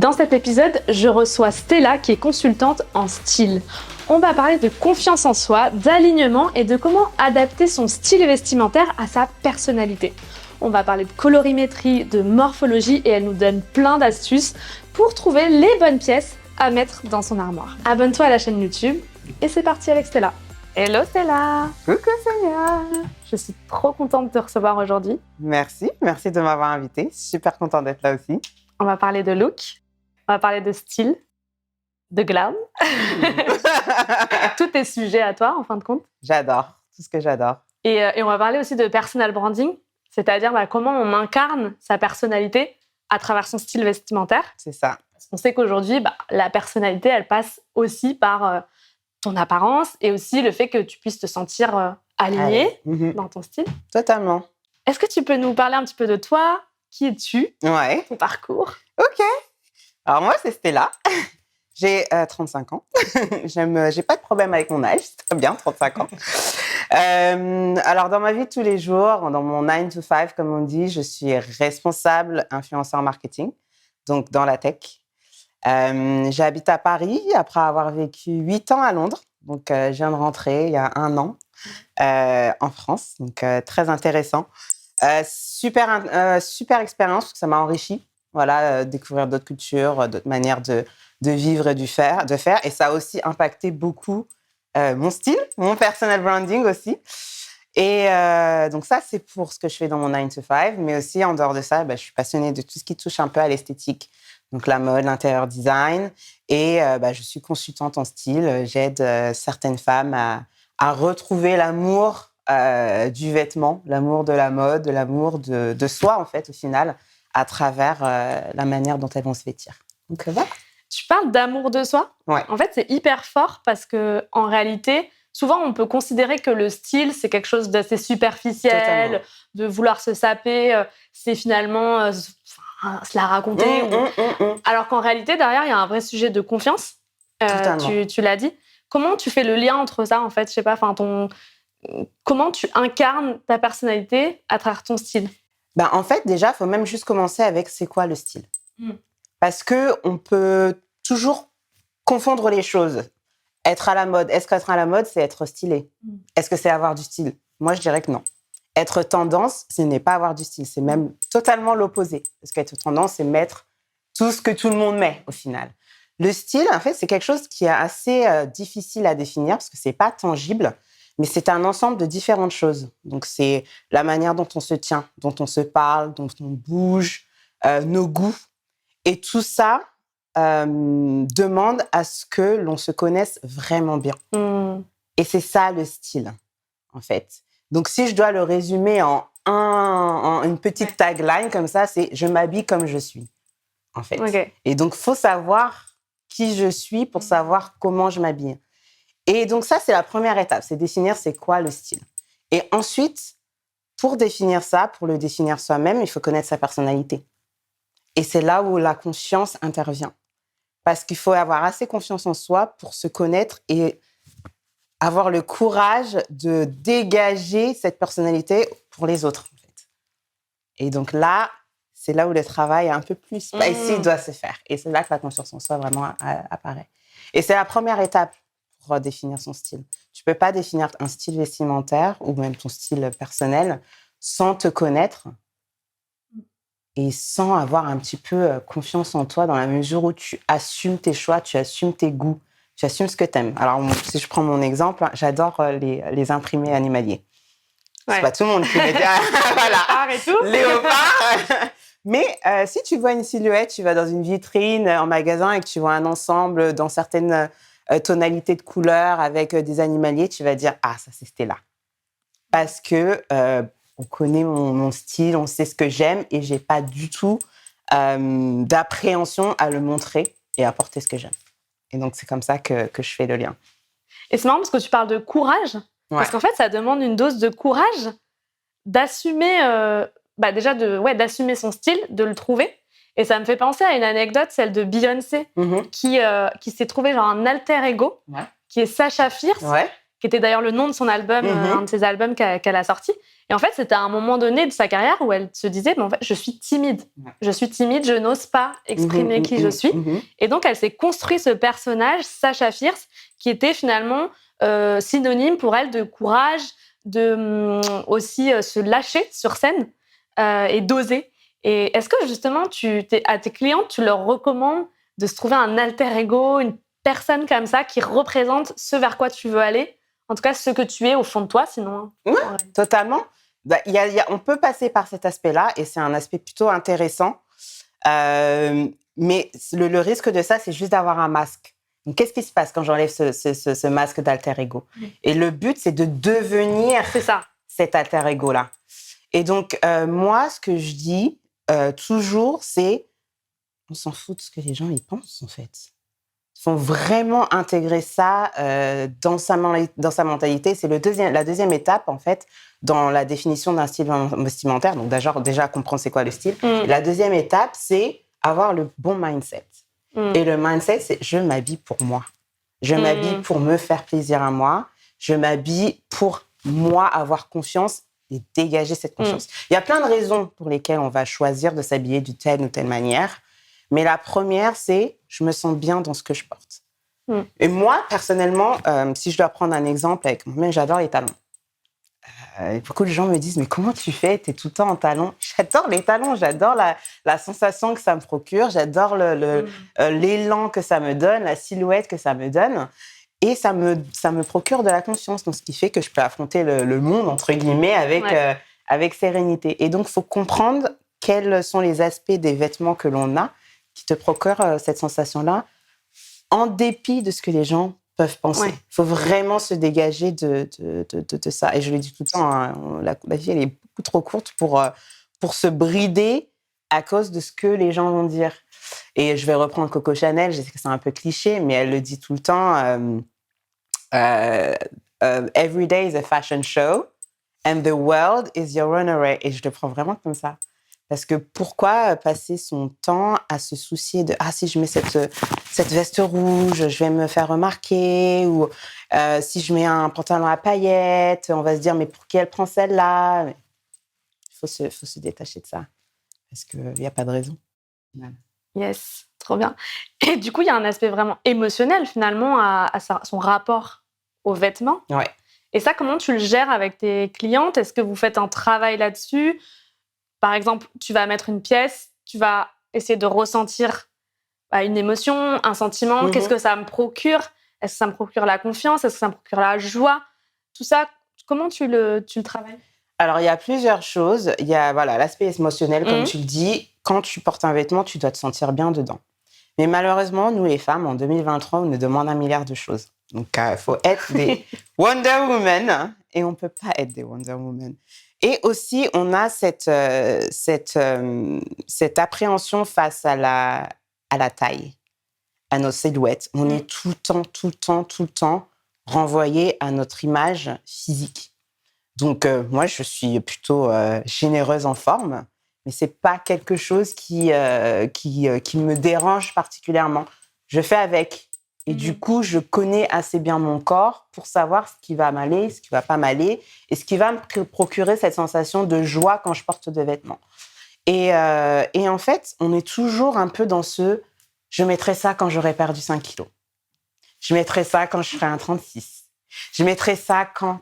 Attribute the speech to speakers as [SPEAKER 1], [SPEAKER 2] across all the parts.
[SPEAKER 1] Dans cet épisode, je reçois Stella qui est consultante en style. On va parler de confiance en soi, d'alignement et de comment adapter son style vestimentaire à sa personnalité. On va parler de colorimétrie, de morphologie et elle nous donne plein d'astuces pour trouver les bonnes pièces à mettre dans son armoire. Abonne-toi à la chaîne YouTube et c'est parti avec Stella. Hello Stella!
[SPEAKER 2] Coucou Sonia!
[SPEAKER 1] Je suis trop contente de te recevoir aujourd'hui.
[SPEAKER 2] Merci de m'avoir invitée. Super contente d'être là aussi.
[SPEAKER 1] On va parler de look, on va parler de style, de glam. Tout est sujet à toi en fin de compte.
[SPEAKER 2] J'adore, tout ce que j'adore.
[SPEAKER 1] Et on va parler aussi de personal branding, c'est-à-dire comment on incarne sa personnalité à travers son style vestimentaire.
[SPEAKER 2] C'est ça.
[SPEAKER 1] Parce qu'on sait qu'aujourd'hui, la personnalité, elle passe aussi par ton apparence et aussi le fait que tu puisses te sentir aligné dans ton style.
[SPEAKER 2] Totalement.
[SPEAKER 1] Est-ce que tu peux nous parler un petit peu de toi? Qui es-tu?
[SPEAKER 2] Ouais.
[SPEAKER 1] Ton parcours?
[SPEAKER 2] Ok. Alors moi, c'est Stella. J'ai 35 ans. J'ai pas de problème avec mon âge. C'est très bien, 35 ans. Alors, dans ma vie de tous les jours, dans mon 9 to 5, comme on dit, je suis responsable influenceur marketing, donc dans la tech. J'habite à Paris après avoir vécu 8 ans à Londres. Donc, je viens de rentrer il y a 1 an en France. Donc, très intéressant. Super expérience, parce que ça m'a enrichi. Voilà, découvrir d'autres cultures, d'autres manières de vivre et de faire. Et ça a aussi impacté beaucoup mon style, mon personal branding aussi. Et donc ça, c'est pour ce que je fais dans mon 9 to 5. Mais aussi, en dehors de ça, je suis passionnée de tout ce qui touche un peu à l'esthétique. Donc la mode, l'intérieur design. Et je suis consultante en style. J'aide certaines femmes à retrouver l'amour du vêtement, l'amour de la mode, l'amour de soi, en fait, au final, à travers la manière dont elles vont se vêtir. Donc voilà.
[SPEAKER 1] Tu parles d'amour de soi.
[SPEAKER 2] Ouais.
[SPEAKER 1] En fait, c'est hyper fort parce qu'en réalité, souvent, on peut considérer que le style, c'est quelque chose d'assez superficiel,
[SPEAKER 2] Totalement.
[SPEAKER 1] de vouloir se saper, c'est finalement se la raconter. Alors qu'en réalité, derrière, il y a un vrai sujet de confiance. Tu l'as dit. Comment tu fais le lien entre ça, en fait? Je sais pas, comment tu incarnes ta personnalité à travers ton style?
[SPEAKER 2] En fait, déjà, il faut même juste commencer avec c'est quoi le style. Parce qu'on peut toujours confondre les choses. Être à la mode. Est-ce qu'être à la mode, c'est être stylé? Est-ce que c'est avoir du style? Moi, je dirais que non. Être tendance, ce n'est pas avoir du style. C'est même totalement l'opposé. Parce qu'être tendance, c'est mettre tout ce que tout le monde met, au final. Le style, en fait, c'est quelque chose qui est assez difficile à définir parce que c'est pas tangible, mais c'est un ensemble de différentes choses. Donc, c'est la manière dont on se tient, dont on se parle, dont on bouge, nos goûts. Et tout ça demande à ce que l'on se connaisse vraiment bien. Et c'est ça le style, en fait. Donc, si je dois le résumer en une petite tagline comme ça, c'est « je m'habille comme je suis », en fait.
[SPEAKER 1] Okay.
[SPEAKER 2] Et donc, il faut savoir qui je suis pour savoir comment je m'habille. Et donc, ça, c'est la première étape, c'est définir c'est quoi le style. Et ensuite, pour définir ça, pour le définir soi-même, il faut connaître sa personnalité. Et c'est là où la confiance intervient. Parce qu'il faut avoir assez confiance en soi pour se connaître et avoir le courage de dégager cette personnalité pour les autres, en fait. Et donc là, c'est là où le travail un peu plus spicy doit se faire. Et c'est là que la confiance en soi vraiment apparaît. Et c'est la première étape pour définir son style. Tu ne peux pas définir un style vestimentaire ou même ton style personnel sans te connaître et sans avoir un petit peu confiance en toi dans la mesure où tu assumes tes choix, tu assumes tes goûts, tu assumes ce que tu aimes. Alors, si je prends mon exemple, j'adore les imprimés animaliers. Ouais. C'est pas tout le monde qui me dit voilà,
[SPEAKER 1] et tout.
[SPEAKER 2] Léopard. Mais si tu vois une silhouette, tu vas dans une vitrine en magasin et que tu vois un ensemble dans certaines tonalités de couleurs avec des animaliers, tu vas dire « Ah, ça, c'est Stella ». Parce que on connaît mon style, on sait ce que j'aime et j'ai pas du tout d'appréhension à le montrer et à porter ce que j'aime. Et donc, c'est comme ça que je fais le lien.
[SPEAKER 1] Et c'est marrant parce que tu parles de courage. Ouais. Parce qu'en fait, ça demande une dose de courage d'assumer, d'assumer son style, de le trouver. Et ça me fait penser à une anecdote, celle de Beyoncé, qui s'est trouvé genre un alter ego, qui est Sasha Fierce.
[SPEAKER 2] Ouais.
[SPEAKER 1] qui était d'ailleurs le nom de son album, un de ses albums qu'elle a sorti. Et en fait, c'était à un moment donné de sa carrière où elle se disait, en fait, je suis timide. Je suis timide, je n'ose pas exprimer qui je suis. Et donc, elle s'est construit ce personnage, Sasha Fierce, qui était finalement synonyme pour elle de courage, de aussi se lâcher sur scène et d'oser. Et est-ce que justement, à tes clientes, tu leur recommandes de se trouver un alter ego, une personne comme ça qui représente ce vers quoi tu veux aller, en tout cas ce que tu es au fond de toi, sinon...
[SPEAKER 2] Oui, totalement. On peut passer par cet aspect-là et c'est un aspect plutôt intéressant. Mais le risque de ça, c'est juste d'avoir un masque. Donc, qu'est-ce qui se passe quand j'enlève ce masque d'alter ego? Et le but, c'est de devenir cet alter ego-là. Et donc, moi, ce que je dis toujours, c'est on s'en fout de ce que les gens y pensent, en fait. Il faut vraiment intégrer ça dans sa mentalité. C'est la deuxième étape, en fait, dans la définition d'un style vestimentaire. Donc, déjà comprendre c'est quoi le style. La deuxième étape, c'est avoir le bon mindset. Et le mindset, c'est je m'habille pour moi. Je m'habille pour me faire plaisir à moi. Je m'habille pour moi avoir confiance et dégager cette confiance. Il y a plein de raisons pour lesquelles on va choisir de s'habiller d'une telle ou telle manière. Mais la première, c'est je me sens bien dans ce que je porte. Et moi, personnellement, si je dois prendre un exemple avec moi-même, j'adore les talons. Beaucoup de gens me disent, mais comment tu fais? Tu es tout le temps en talons. J'adore les talons, j'adore la sensation que ça me procure, j'adore l'élan que ça me donne, la silhouette que ça me donne. Et ça me procure de la confiance, donc ce qui fait que je peux affronter le monde, entre guillemets, avec sérénité. Et donc, il faut comprendre quels sont les aspects des vêtements que l'on a qui te procurent cette sensation-là, en dépit de ce que les gens peuvent penser. Il faut vraiment se dégager de ça. Et je le dis tout le temps, hein, la vie, elle est beaucoup trop courte pour se brider à cause de ce que les gens vont dire. Et je vais reprendre Coco Chanel, je sais que c'est un peu cliché, mais elle le dit tout le temps, every day is a fashion show and the world is your runaway. Et je le prends vraiment comme ça. Parce que pourquoi passer son temps à se soucier de « Ah, si je mets cette veste rouge, je vais me faire remarquer » ou si je mets un pantalon à paillettes, on va se dire « Mais pour qui elle prend celle-là ?» Il faut se détacher de ça. Parce qu'il n'y a pas de raison. Voilà.
[SPEAKER 1] Yes, trop bien. Et du coup, il y a un aspect vraiment émotionnel finalement à son rapport aux vêtements.
[SPEAKER 2] Ouais.
[SPEAKER 1] Et ça, comment tu le gères avec tes clientes? Est-ce que vous faites un travail là-dessus? Par exemple, tu vas mettre une pièce, tu vas essayer de ressentir une émotion, un sentiment. Qu'est-ce que ça me procure? Est-ce que ça me procure la confiance? Est-ce que ça me procure la joie? Tout ça, comment tu le travailles?
[SPEAKER 2] Alors, il y a plusieurs choses. Il y a l'aspect émotionnel, comme tu le dis. Quand tu portes un vêtement, tu dois te sentir bien dedans. Mais malheureusement, nous, les femmes, en 2023, on nous demande 1 milliard de choses. Donc, il faut être des Wonder Woman et on ne peut pas être des Wonder Woman. Et aussi, on a cette appréhension face à la taille, à nos silhouettes. On est tout le temps renvoyé à notre image physique. Donc, moi, je suis plutôt généreuse en forme, mais ce n'est pas quelque chose qui me dérange particulièrement. Je fais avec. Et du coup, je connais assez bien mon corps pour savoir ce qui va m'aller, ce qui ne va pas m'aller, et ce qui va me procurer cette sensation de joie quand je porte des vêtements. Et en fait, on est toujours un peu dans je mettrai ça quand j'aurai perdu 5 kilos. Je mettrai ça quand je ferai un 36. Je mettrai ça quand.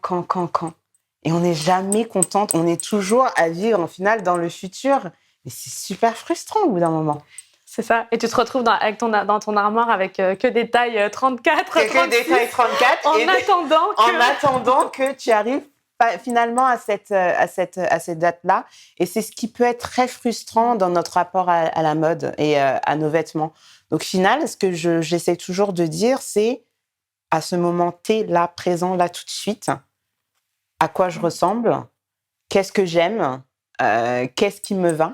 [SPEAKER 2] Et on n'est jamais contente. On est toujours à vivre, en final, dans le futur. Mais c'est super frustrant au bout d'un moment.
[SPEAKER 1] C'est ça. Et tu te retrouves dans ton armoire avec que des tailles 34, 36.
[SPEAKER 2] Que des tailles 34. En attendant que tu arrives finalement à cette date-là. Et c'est ce qui peut être très frustrant dans notre rapport à la mode et à nos vêtements. Donc, au final, ce que j'essaie toujours de dire, c'est à ce moment T, là, présent, là, tout de suite, à quoi je ressemble, qu'est-ce que j'aime, qu'est-ce qui me va.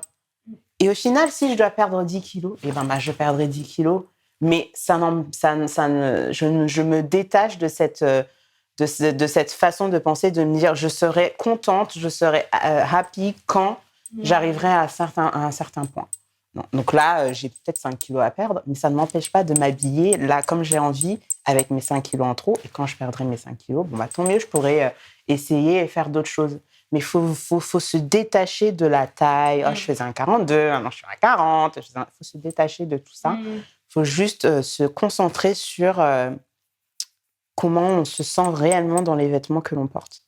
[SPEAKER 2] Et au final, si je dois perdre 10 kilos, je perdrai 10 kilos. Mais je me détache de cette façon de penser, de me dire je serai contente, je serai happy quand j'arriverai à un certain point. Non. Donc là, j'ai peut-être 5 kilos à perdre, mais ça ne m'empêche pas de m'habiller là comme j'ai envie, avec mes 5 kilos en trop. Et quand je perdrai mes 5 kilos, tant mieux, je pourrais essayer et faire d'autres choses. Mais il faut se détacher de la taille. Oh, je faisais un 42, maintenant je suis à 40. Il faut se détacher de tout ça. Il faut juste se concentrer sur comment on se sent réellement dans les vêtements que l'on porte.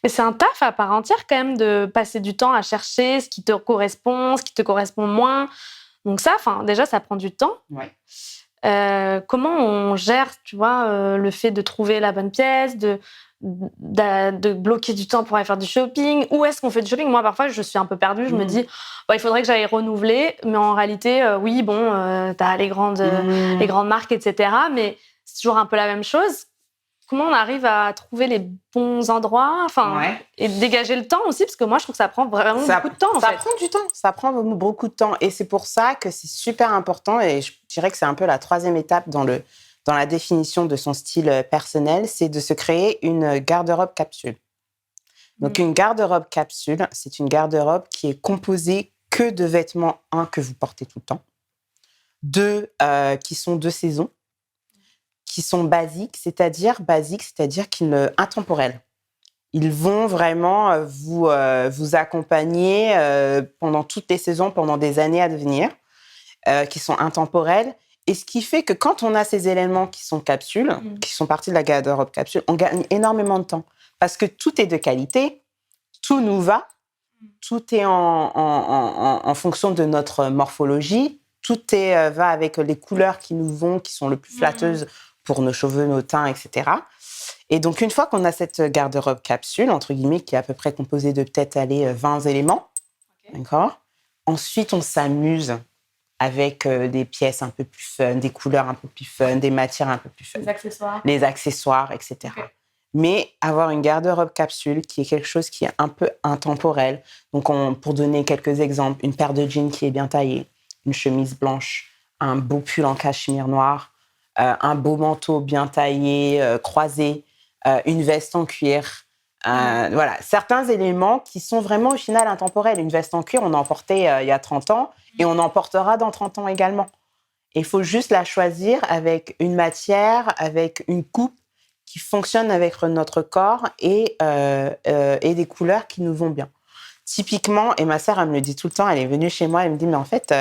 [SPEAKER 1] Mais c'est un taf à part entière quand même de passer du temps à chercher ce qui te correspond, ce qui te correspond moins. Donc ça, déjà, ça prend du temps.
[SPEAKER 2] Ouais.
[SPEAKER 1] Comment on gère, tu vois, le fait de trouver la bonne pièce, de bloquer du temps pour aller faire du shopping? Où est-ce qu'on fait du shopping? Moi, parfois, je suis un peu perdue. Je me dis, il faudrait que j'aille renouveler. Mais en réalité, t'as les grandes marques, etc. Mais c'est toujours un peu la même chose. Comment on arrive à trouver les bons endroits, et dégager le temps aussi, parce que moi, je trouve que ça prend vraiment beaucoup de temps.
[SPEAKER 2] Ça prend du temps, ça prend beaucoup de temps. Et c'est pour ça que c'est super important, et je dirais que c'est un peu la 3e étape dans la définition de son style personnel, c'est de se créer une garde-robe capsule. Donc, une garde-robe capsule, c'est une garde-robe qui est composée que de vêtements, que vous portez tout le temps, 2, qui sont de saison, qui sont basiques, c'est-à-dire intemporels. Ils vont vraiment vous accompagner pendant toutes les saisons, pendant des années à venir, qui sont intemporels. Et ce qui fait que quand on a ces éléments qui sont capsules, qui sont partie de la garde-robe capsule, on gagne énormément de temps. Parce que tout est de qualité, tout nous va, tout est en fonction de notre morphologie, tout va avec les couleurs qui nous vont, qui sont le plus flatteuses pour nos cheveux, nos teints, etc. Et donc, une fois qu'on a cette garde-robe capsule, entre guillemets, qui est à peu près composée de peut-être 20 éléments, d'accord ? Ensuite, on s'amuse avec des pièces un peu plus fun, des couleurs un peu plus fun, des matières un peu plus fun. Les accessoires, etc. Okay. Mais avoir une garde-robe capsule qui est quelque chose qui est un peu intemporel. Donc, pour donner quelques exemples, une paire de jeans qui est bien taillée, une chemise blanche, un beau pull en cachemire noir, un beau manteau bien taillé, croisé, une veste en cuir. Voilà, certains éléments qui sont vraiment au final intemporels. Une veste en cuir, on en portait il y a 30 ans et on en portera dans 30 ans également. Il faut juste la choisir avec une matière, avec une coupe qui fonctionne avec notre corps et des couleurs qui nous vont bien. Typiquement, et ma sœur, elle me le dit tout le temps, elle est venue chez moi, elle me dit « Mais en fait,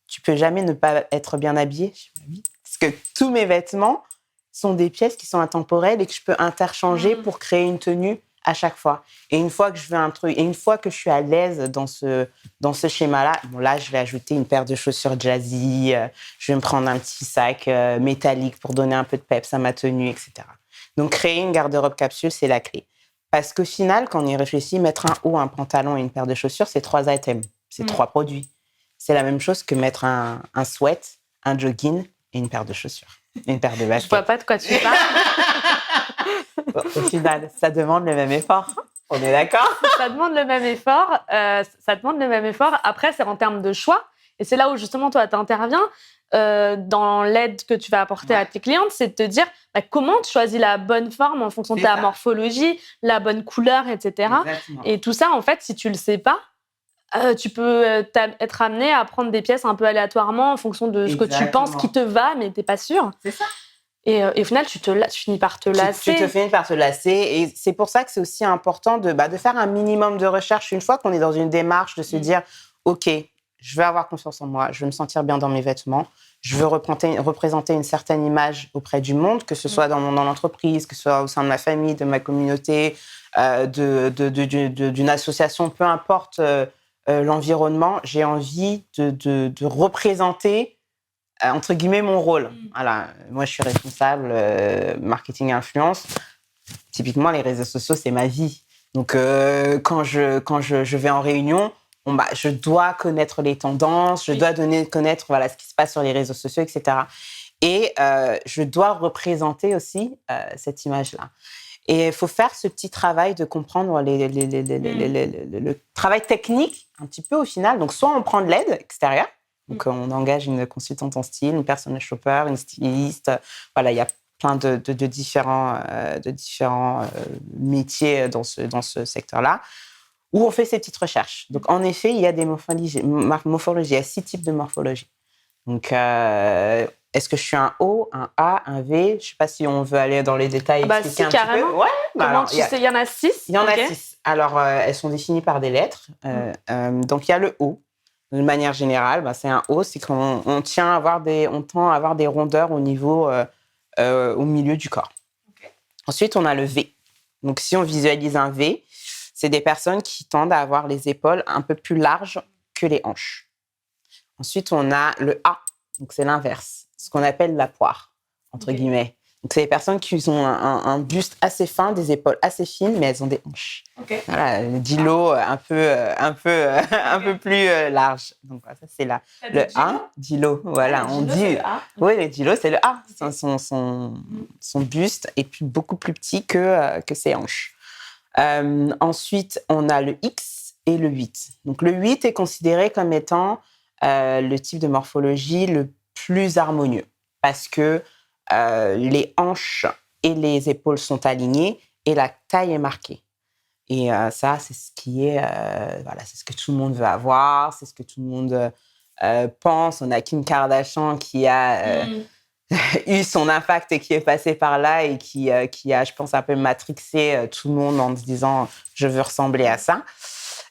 [SPEAKER 2] tu peux jamais ne pas être bien habillée ?» Parce que tous mes vêtements sont des pièces qui sont intemporelles et que je peux interchanger pour créer une tenue à chaque fois. Et une fois que je veux un truc, et une fois que je suis à l'aise dans ce schéma-là, là, je vais ajouter une paire de chaussures jazzy, je vais me prendre un petit sac métallique pour donner un peu de peps à ma tenue, etc. Donc, créer une garde-robe capsule, c'est la clé. Parce qu'au final, quand on y réfléchit, mettre un haut, un pantalon et une paire de chaussures, c'est 3 items, c'est 3 produits. C'est la même chose que mettre un sweat, un jogging et une paire de chaussures, une paire de baskets.
[SPEAKER 1] Je vois pas de quoi tu parles.
[SPEAKER 2] Bon, au final, ça demande le même effort. On est d'accord?
[SPEAKER 1] Ça demande le même effort. Après, c'est en termes de choix. Et c'est là où, justement, toi, tu interviens dans l'aide que tu vas apporter à tes clientes. C'est de te dire comment tu choisis la bonne forme en fonction de ta morphologie, la bonne couleur, etc.
[SPEAKER 2] Exactement.
[SPEAKER 1] Et tout ça, en fait, si tu le sais pas, tu peux être amené à prendre des pièces un peu aléatoirement en fonction de ce que tu penses qui te va, mais tu n'es pas sûr.
[SPEAKER 2] C'est ça.
[SPEAKER 1] Et au final, tu finis par te lasser.
[SPEAKER 2] Tu te finis par te lasser. Et c'est pour ça que c'est aussi important de faire un minimum de recherche une fois qu'on est dans une démarche de se dire « OK, je veux avoir confiance en moi, je veux me sentir bien dans mes vêtements, je veux représenter une certaine image auprès du monde, que ce soit dans l'entreprise, que ce soit au sein de ma famille, de ma communauté, d'une association, peu importe l'environnement, j'ai envie de représenter entre guillemets, mon rôle. Voilà. Moi, je suis responsable marketing et influence. Typiquement, les réseaux sociaux, c'est ma vie. Donc, quand je vais en réunion, je dois connaître les tendances, je dois connaître ce qui se passe sur les réseaux sociaux, etc. Et je dois représenter aussi cette image-là. Et il faut faire ce petit travail de comprendre le travail technique, un petit peu au final. Donc, soit on prend de l'aide extérieure, donc, on engage une consultante en style, une personal shopper, une styliste. Voilà, il y a plein de différents métiers dans ce secteur-là, où on fait ces petites recherches. Donc, en effet, il y a des morphologies. Il y a 6 types de morphologie. Donc, Est-ce que je suis un O, un A, un V? Je ne sais pas si on veut aller dans les détails.
[SPEAKER 1] Si,
[SPEAKER 2] un
[SPEAKER 1] carrément.
[SPEAKER 2] Petit peu. Ouais,
[SPEAKER 1] Comment tu sais? Il y en a 6?
[SPEAKER 2] Il y en a 6. Alors, elles sont définies par des lettres. Donc, il y a le O. De manière générale, c'est un O, c'est qu'on tend à avoir des rondeurs au milieu du corps. Okay. Ensuite, on a le V. Donc, si on visualise un V, c'est des personnes qui tendent à avoir les épaules un peu plus larges que les hanches. Ensuite, on a le A. Donc, c'est l'inverse. Ce qu'on appelle la poire, entre guillemets. Donc, c'est des personnes qui ont un buste assez fin, des épaules assez fines, mais elles ont des hanches. Okay. Voilà, le dilo un peu plus large. Donc, ça, c'est le A, dilo. Voilà, on dit. Oui, le dilo, c'est le A. Okay. Son buste est beaucoup plus petit que ses hanches. Ensuite, on a le X et le 8. Donc, le 8 est considéré comme étant le type de morphologie le plus harmonieux parce que les hanches et les épaules sont alignées et la taille est marquée. Et ça, c'est ce qui est, c'est ce que tout le monde veut avoir, c'est ce que tout le monde pense. On a Kim Kardashian qui a eu son impact et qui est passé par là et qui a, je pense, un peu matrixé tout le monde en se disant « je veux ressembler à ça ».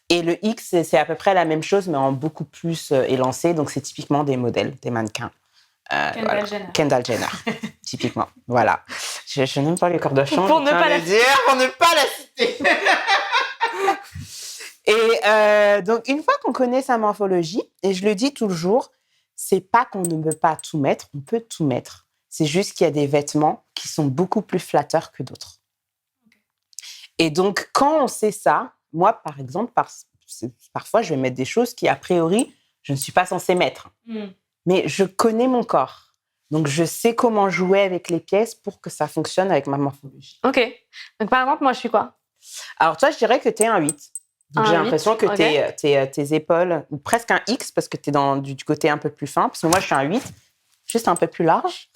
[SPEAKER 2] Et le X, c'est à peu près la même chose, mais en beaucoup plus élancé. Donc, c'est typiquement des modèles, des mannequins. Kendall Jenner, typiquement. Voilà. Je n'aime pas les Kardashians.
[SPEAKER 1] Pour ne pas la
[SPEAKER 2] citer. Et donc, une fois qu'on connaît sa morphologie, et je le dis toujours, c'est pas qu'on ne peut pas tout mettre, on peut tout mettre. C'est juste qu'il y a des vêtements qui sont beaucoup plus flatteurs que d'autres. Okay. Et donc, quand on sait ça, moi, par exemple, parfois, je vais mettre des choses qui, a priori, je ne suis pas censée mettre. Mais je connais mon corps. Donc, je sais comment jouer avec les pièces pour que ça fonctionne avec ma morphologie.
[SPEAKER 1] OK. Donc, par exemple, moi, je suis quoi?
[SPEAKER 2] Alors, toi, je dirais que tu es un 8. Donc, j'ai l'impression que tes épaules, ou presque un X, parce que tu es du côté un peu plus fin. Parce que moi, je suis un 8, juste un peu plus large.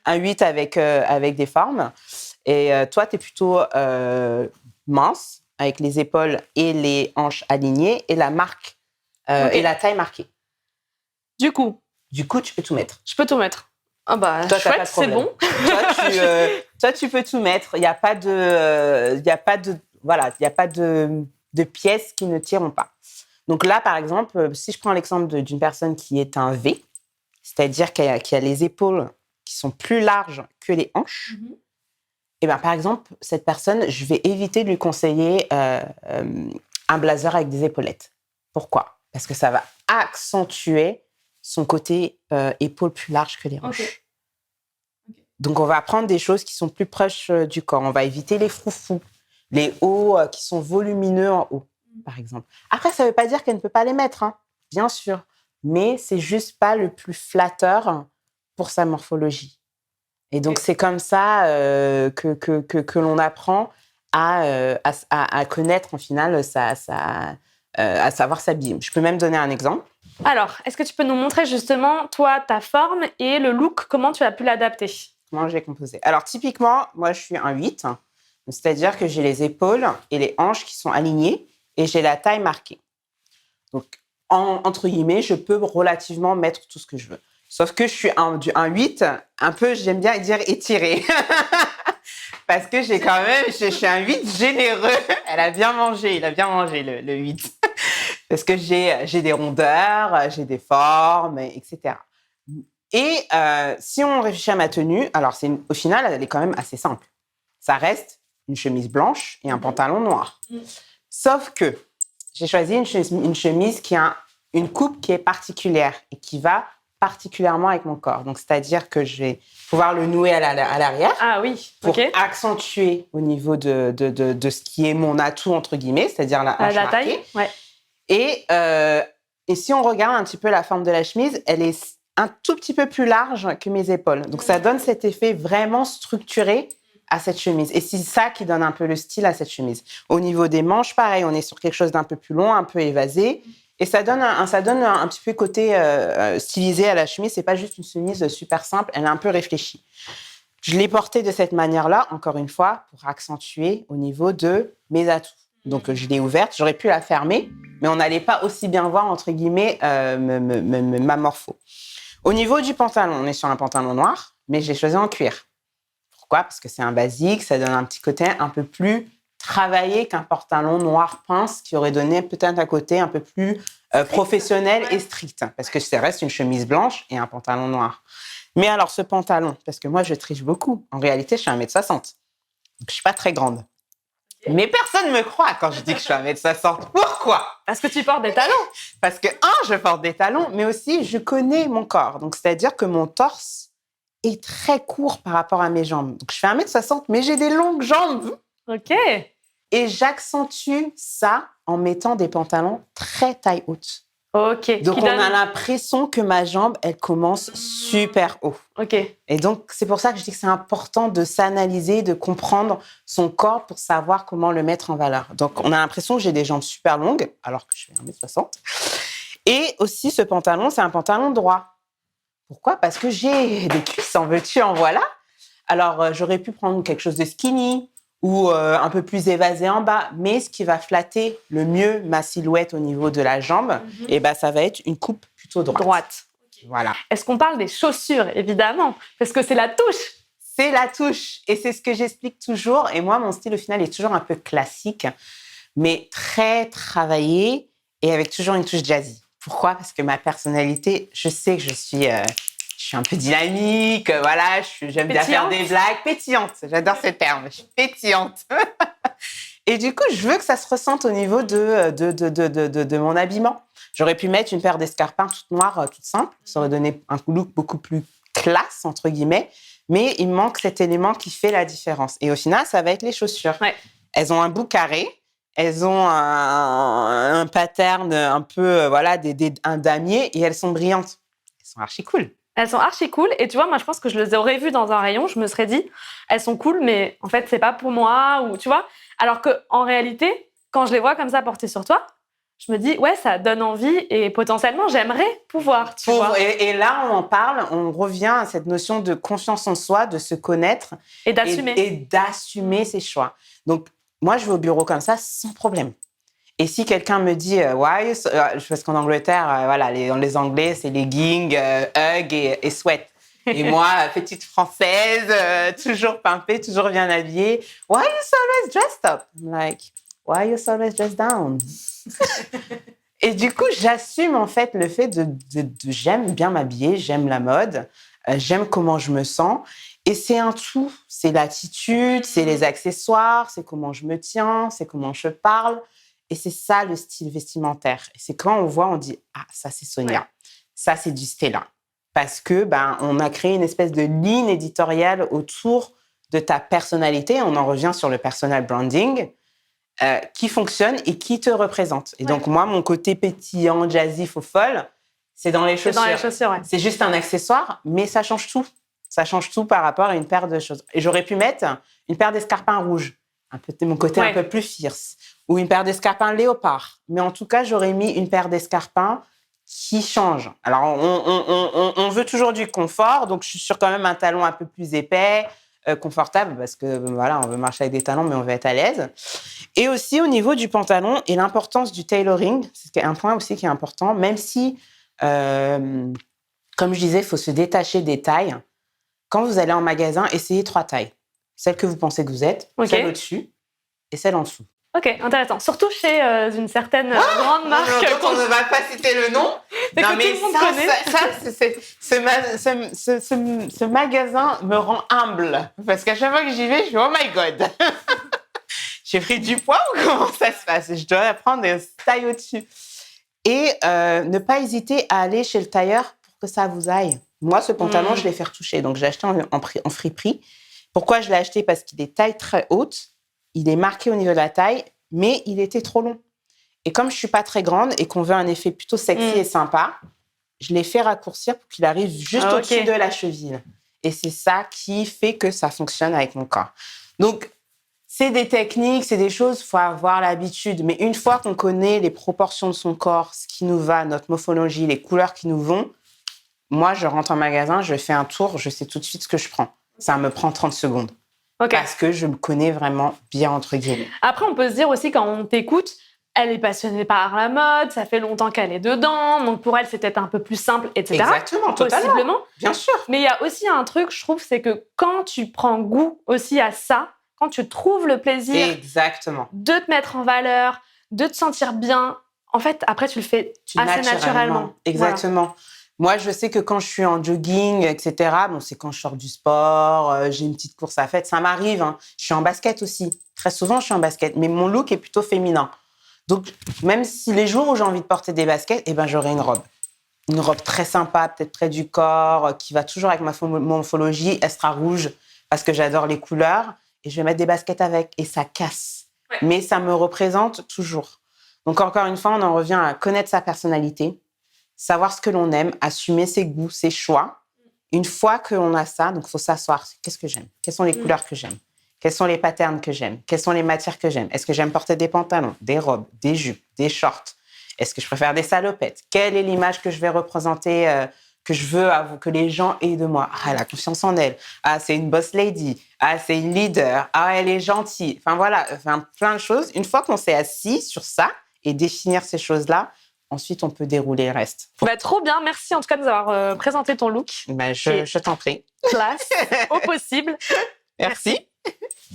[SPEAKER 2] Un 8 avec des formes. Et toi, tu es plutôt mince, avec les épaules et les hanches alignées, et la marque, et la taille marquée.
[SPEAKER 1] Du coup,
[SPEAKER 2] tu peux tout mettre.
[SPEAKER 1] Je peux tout mettre. Ah bah, toi, chouette, c'est bon.
[SPEAKER 2] Toi, tu peux tout mettre. Il n'y a pas de pièces qui ne tireront pas. Donc là, par exemple, si je prends l'exemple d'une personne qui est un V, c'est-à-dire qui a les épaules qui sont plus larges que les hanches, et bien, par exemple, cette personne, je vais éviter de lui conseiller un blazer avec des épaulettes. Pourquoi? Parce que ça va accentuer son côté épaules plus larges que les hanches. Okay. Donc, on va prendre des choses qui sont plus proches du corps. On va éviter les froufous, les hauts qui sont volumineux en haut, par exemple. Après, ça ne veut pas dire qu'elle ne peut pas les mettre, hein, bien sûr. Mais c'est juste pas le plus flatteur pour sa morphologie. Et donc, c'est comme ça que l'on apprend à connaître, en final, à savoir s'habiller. Je peux même donner un exemple.
[SPEAKER 1] Alors, est-ce que tu peux nous montrer justement, toi, ta forme et le look, comment tu as pu l'adapter?
[SPEAKER 2] Comment j'ai composé? Alors, typiquement, moi, je suis un 8, c'est-à-dire que j'ai les épaules et les hanches qui sont alignées et j'ai la taille marquée. Donc, entre guillemets, je peux relativement mettre tout ce que je veux. Sauf que je suis un 8, un peu, j'aime bien dire étiré. Parce que je suis un 8 généreux. Il a bien mangé le 8. Parce que j'ai des rondeurs, j'ai des formes, etc. Et si on réfléchit à ma tenue, alors au final, elle est quand même assez simple. Ça reste une chemise blanche et un pantalon noir. Sauf que j'ai choisi une chemise qui a une coupe qui est particulière et qui va particulièrement avec mon corps. Donc, c'est-à-dire que je vais pouvoir le nouer à l'arrière.
[SPEAKER 1] Ah oui,
[SPEAKER 2] pour accentuer au niveau de ce qui est mon atout, entre guillemets, c'est-à-dire la hanche marquée.
[SPEAKER 1] Taille, ouais.
[SPEAKER 2] Et si on regarde un petit peu la forme de la chemise, elle est un tout petit peu plus large que mes épaules. Donc, ça donne cet effet vraiment structuré à cette chemise. Et c'est ça qui donne un peu le style à cette chemise. Au niveau des manches, pareil, on est sur quelque chose d'un peu plus long, un peu évasé. Et ça donne un petit peu côté stylisé à la chemise. C'est pas juste une chemise super simple, elle est un peu réfléchie. Je l'ai portée de cette manière-là, encore une fois, pour accentuer au niveau de mes atouts. Donc, je l'ai ouverte. J'aurais pu la fermer, mais on n'allait pas aussi bien voir, entre guillemets, ma morpho. Au niveau du pantalon, on est sur un pantalon noir, mais je l'ai choisi en cuir. Pourquoi? Parce que c'est un basique, ça donne un petit côté un peu plus travaillé qu'un pantalon noir pince qui aurait donné peut-être un côté un peu plus professionnel et strict. Parce que ça reste une chemise blanche et un pantalon noir. Mais alors, ce pantalon, parce que moi, je triche beaucoup. En réalité, je suis 1m60. Donc, je ne suis pas très grande. Mais personne ne me croit quand je dis que je suis 1m60. Pourquoi?
[SPEAKER 1] Parce que tu portes des talons.
[SPEAKER 2] Parce que, je porte des talons, mais aussi, je connais mon corps. Donc, c'est-à-dire que mon torse est très court par rapport à mes jambes. Donc, je fais 1m60, mais j'ai des longues jambes.
[SPEAKER 1] OK.
[SPEAKER 2] Et j'accentue ça en mettant des pantalons très taille haute.
[SPEAKER 1] OK.
[SPEAKER 2] Donc, on a l'impression que ma jambe, elle commence super haut.
[SPEAKER 1] OK.
[SPEAKER 2] Et donc, c'est pour ça que je dis que c'est important de s'analyser, de comprendre son corps pour savoir comment le mettre en valeur. Donc, on a l'impression que j'ai des jambes super longues, alors que je fais 1m60. Et aussi, ce pantalon, c'est un pantalon droit. Pourquoi? Parce que j'ai des cuisses, en veux-tu, en voilà. Alors, j'aurais pu prendre quelque chose de skinny ou un peu plus évasé en bas. Mais ce qui va flatter le mieux ma silhouette au niveau de la jambe, ça va être une coupe plutôt droite. Okay. Voilà.
[SPEAKER 1] Est-ce qu'on parle des chaussures, évidemment? Parce que c'est la touche.
[SPEAKER 2] C'est la touche. Et c'est ce que j'explique toujours. Et moi, mon style, au final, est toujours un peu classique, mais très travaillé et avec toujours une touche jazzy. Pourquoi? Parce que ma personnalité, je sais que je suis un peu dynamique, voilà, j'aime bien faire des blagues. Pétillante, j'adore ce terme, je suis pétillante. Et du coup, je veux que ça se ressente au niveau de mon habillement. J'aurais pu mettre une paire d'escarpins toute noire, toute simple. Ça aurait donné un look beaucoup plus classe, entre guillemets. Mais il me manque cet élément qui fait la différence. Et au final, ça va être les chaussures. Ouais. Elles ont un bout carré. Elles ont un pattern un peu, un damier. Et elles sont brillantes. Elles sont archi cool.
[SPEAKER 1] Elles sont archi cool. Et tu vois, moi, je pense que je les aurais vues dans un rayon. Je me serais dit, elles sont cool, mais en fait, c'est pas pour moi. Ou tu vois. Alors qu'en réalité, quand je les vois comme ça portées sur toi, je me dis, ouais, ça donne envie. Et potentiellement, j'aimerais pouvoir, tu vois.
[SPEAKER 2] Et là, on en parle. On revient à cette notion de confiance en soi, de se connaître.
[SPEAKER 1] Et d'assumer.
[SPEAKER 2] Et d'assumer ses choix. Donc, moi, je vais au bureau comme ça, sans problème. Et si quelqu'un me dit, parce qu'en Angleterre, les Anglais, c'est leggings, Ugg et sweat. Et moi, petite Française, toujours pimpée, toujours bien habillée. Why are you so always dressed up? I'm like, why are you so always dressed down? Et du coup, j'assume en fait le fait de j'aime bien m'habiller, j'aime la mode, j'aime comment je me sens. Et c'est un tout. C'est l'attitude, c'est les accessoires, c'est comment je me tiens, c'est comment je parle. Et c'est ça le style vestimentaire. Et c'est quand on voit, on dit « Ah, ça c'est Sonia, ouais. Ça c'est du Stella ». Parce que on a créé une espèce de ligne éditoriale autour de ta personnalité. On en revient sur le personal branding qui fonctionne et qui te représente. Et donc moi, mon côté pétillant, jazzy, faux folle, c'est dans les chaussures.
[SPEAKER 1] C'est dans les chaussures, ouais.
[SPEAKER 2] C'est juste un accessoire, mais ça change tout. Ça change tout par rapport à une paire de choses. Et j'aurais pu mettre une paire d'escarpins rouges, un peu mon côté un peu plus fierce, ou une paire d'escarpins léopard. Mais en tout cas, j'aurais mis une paire d'escarpins qui change. Alors, on veut toujours du confort, donc je suis sur quand même un talon un peu plus épais, confortable, parce que voilà, on veut marcher avec des talons, mais on veut être à l'aise. Et aussi au niveau du pantalon et l'importance du tailoring, c'est un point aussi qui est important, même si, comme je disais, il faut se détacher des tailles. Quand vous allez en magasin, essayez 3 tailles. Celle que vous pensez que vous êtes, celle au-dessus et celle en dessous.
[SPEAKER 1] Ok, intéressant. Surtout chez une certaine grande marque.
[SPEAKER 2] On ne va pas citer le nom.
[SPEAKER 1] Non, mais
[SPEAKER 2] ce magasin me rend humble. Parce qu'à chaque fois que j'y vais, je fais « Oh my God !» J'ai pris du poids ou comment ça se passe? Je dois prendre une taille au-dessus. Et ne pas hésiter à aller chez le tailleur pour que ça vous aille. Moi, ce pantalon, je l'ai fait retoucher. Donc, j'ai acheté en friperie. Pourquoi je l'ai acheté? Parce qu'il est taille très haute. Il est marqué au niveau de la taille, mais il était trop long. Et comme je ne suis pas très grande et qu'on veut un effet plutôt sexy et sympa, je l'ai fait raccourcir pour qu'il arrive juste au-dessus de la cheville. Et c'est ça qui fait que ça fonctionne avec mon corps. Donc, c'est des techniques, c'est des choses, il faut avoir l'habitude. Mais une fois qu'on connaît les proportions de son corps, ce qui nous va, notre morphologie, les couleurs qui nous vont, moi, je rentre en magasin, je fais un tour, je sais tout de suite ce que je prends. Ça me prend 30 secondes. Parce que je me connais vraiment bien, entre guillemets.
[SPEAKER 1] Après, on peut se dire aussi, quand on t'écoute, elle est passionnée par la mode, ça fait longtemps qu'elle est dedans, donc pour elle, c'est peut-être un peu plus simple, etc.
[SPEAKER 2] Exactement, totalement.
[SPEAKER 1] Possiblement.
[SPEAKER 2] Bien sûr.
[SPEAKER 1] Mais il y a aussi un truc, je trouve, c'est que quand tu prends goût aussi à ça, quand tu trouves le plaisir
[SPEAKER 2] Exactement.
[SPEAKER 1] de te mettre en valeur, de te sentir bien, en fait, après, tu le fais assez naturellement.
[SPEAKER 2] Exactement. Voilà. Moi, je sais que quand je suis en jogging, etc., bon, c'est quand je sors du sport, j'ai une petite course à faire, ça m'arrive. Hein. Je suis en basket aussi. Très souvent, je suis en basket, mais mon look est plutôt féminin. Donc, même si les jours où j'ai envie de porter des baskets, eh ben, j'aurai une robe. Une robe très sympa, peut-être près du corps, qui va toujours avec ma morphologie. Elle sera rouge parce que j'adore les couleurs. Et je vais mettre des baskets avec. Et ça casse. Ouais. Mais ça me représente toujours. Donc, encore une fois, on en revient à connaître sa personnalité, savoir ce que l'on aime, assumer ses goûts, ses choix. Une fois qu'on a ça, donc il faut s'asseoir. Qu'est-ce que j'aime? Quelles sont les couleurs que j'aime? Quels sont les patterns que j'aime? Quelles sont les matières que j'aime? Est-ce que j'aime porter des pantalons, des robes, des jupes, des shorts? Est-ce que je préfère des salopettes? Quelle est l'image que je vais représenter, que je veux que les gens aient de moi? Ah, elle a confiance en elle. Ah, c'est une boss lady. Ah, c'est une leader. Ah, elle est gentille. Enfin, voilà, plein de choses. Une fois qu'on s'est assis sur ça et définir ces choses-là, ensuite, on peut dérouler le reste.
[SPEAKER 1] Bah, trop bien. Merci en tout cas de nous avoir présenté ton look.
[SPEAKER 2] Bah, je t'en prie.
[SPEAKER 1] Classe, au possible.
[SPEAKER 2] Merci.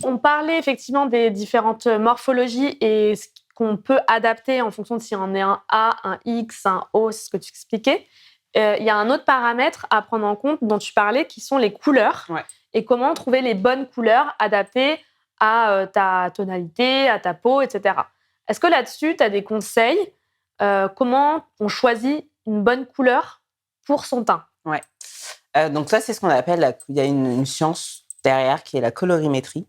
[SPEAKER 1] On parlait effectivement des différentes morphologies et ce qu'on peut adapter en fonction de si on est un A, un X, un O, c'est ce que tu expliquais. Il y a un autre paramètre à prendre en compte dont tu parlais qui sont les couleurs.
[SPEAKER 2] Ouais.
[SPEAKER 1] Et comment trouver les bonnes couleurs adaptées à ta tonalité, à ta peau, etc. Est-ce que là-dessus, tu as des conseils? Comment on choisit une bonne couleur pour son teint?
[SPEAKER 2] Ouais. Donc ça, c'est ce qu'on appelle, il y a une science derrière qui est la colorimétrie.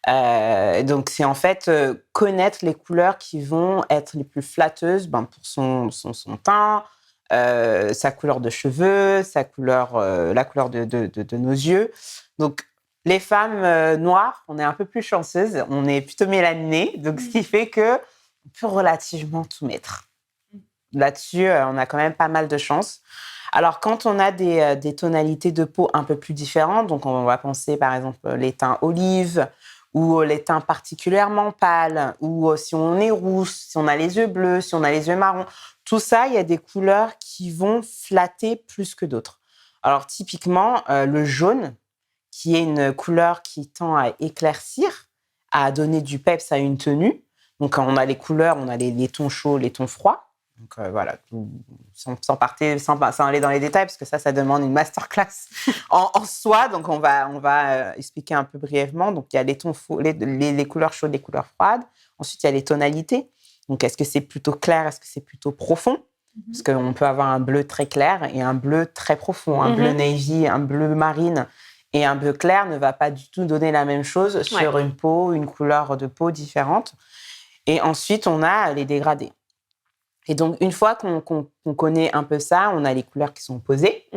[SPEAKER 2] Donc c'est en fait connaître les couleurs qui vont être les plus flatteuses pour son teint, sa couleur de cheveux, la couleur de nos yeux. Donc les femmes noires, on est un peu plus chanceuses, on est plutôt mélaninées, donc ce qui fait que on peut relativement tout mettre. Là-dessus, on a quand même pas mal de chance. Alors, quand on a des tonalités de peau un peu plus différentes, donc on va penser par exemple les teints olives ou les teints particulièrement pâles, ou si on est rouge, si on a les yeux bleus, si on a les yeux marrons, tout ça, il y a des couleurs qui vont flatter plus que d'autres. Alors, typiquement, le jaune, qui est une couleur qui tend à éclaircir, à donner du peps à une tenue. Donc, quand on a les couleurs, on a les tons chauds, les tons froids. Donc voilà, sans aller dans les détails, parce que ça demande une masterclass en soi. Donc on va expliquer un peu brièvement. Donc il y a les tons les couleurs chaudes, les couleurs froides. Ensuite, il y a les tonalités. Donc est-ce que c'est plutôt clair, est-ce que c'est plutôt profond? Parce qu'on peut avoir un bleu très clair et un bleu très profond. Un bleu navy, un bleu marine et un bleu clair ne va pas du tout donner la même chose sur une peau, une couleur de peau différente. Et ensuite, on a les dégradés. Et donc, une fois qu'on connaît un peu ça, on a les couleurs qui sont opposées.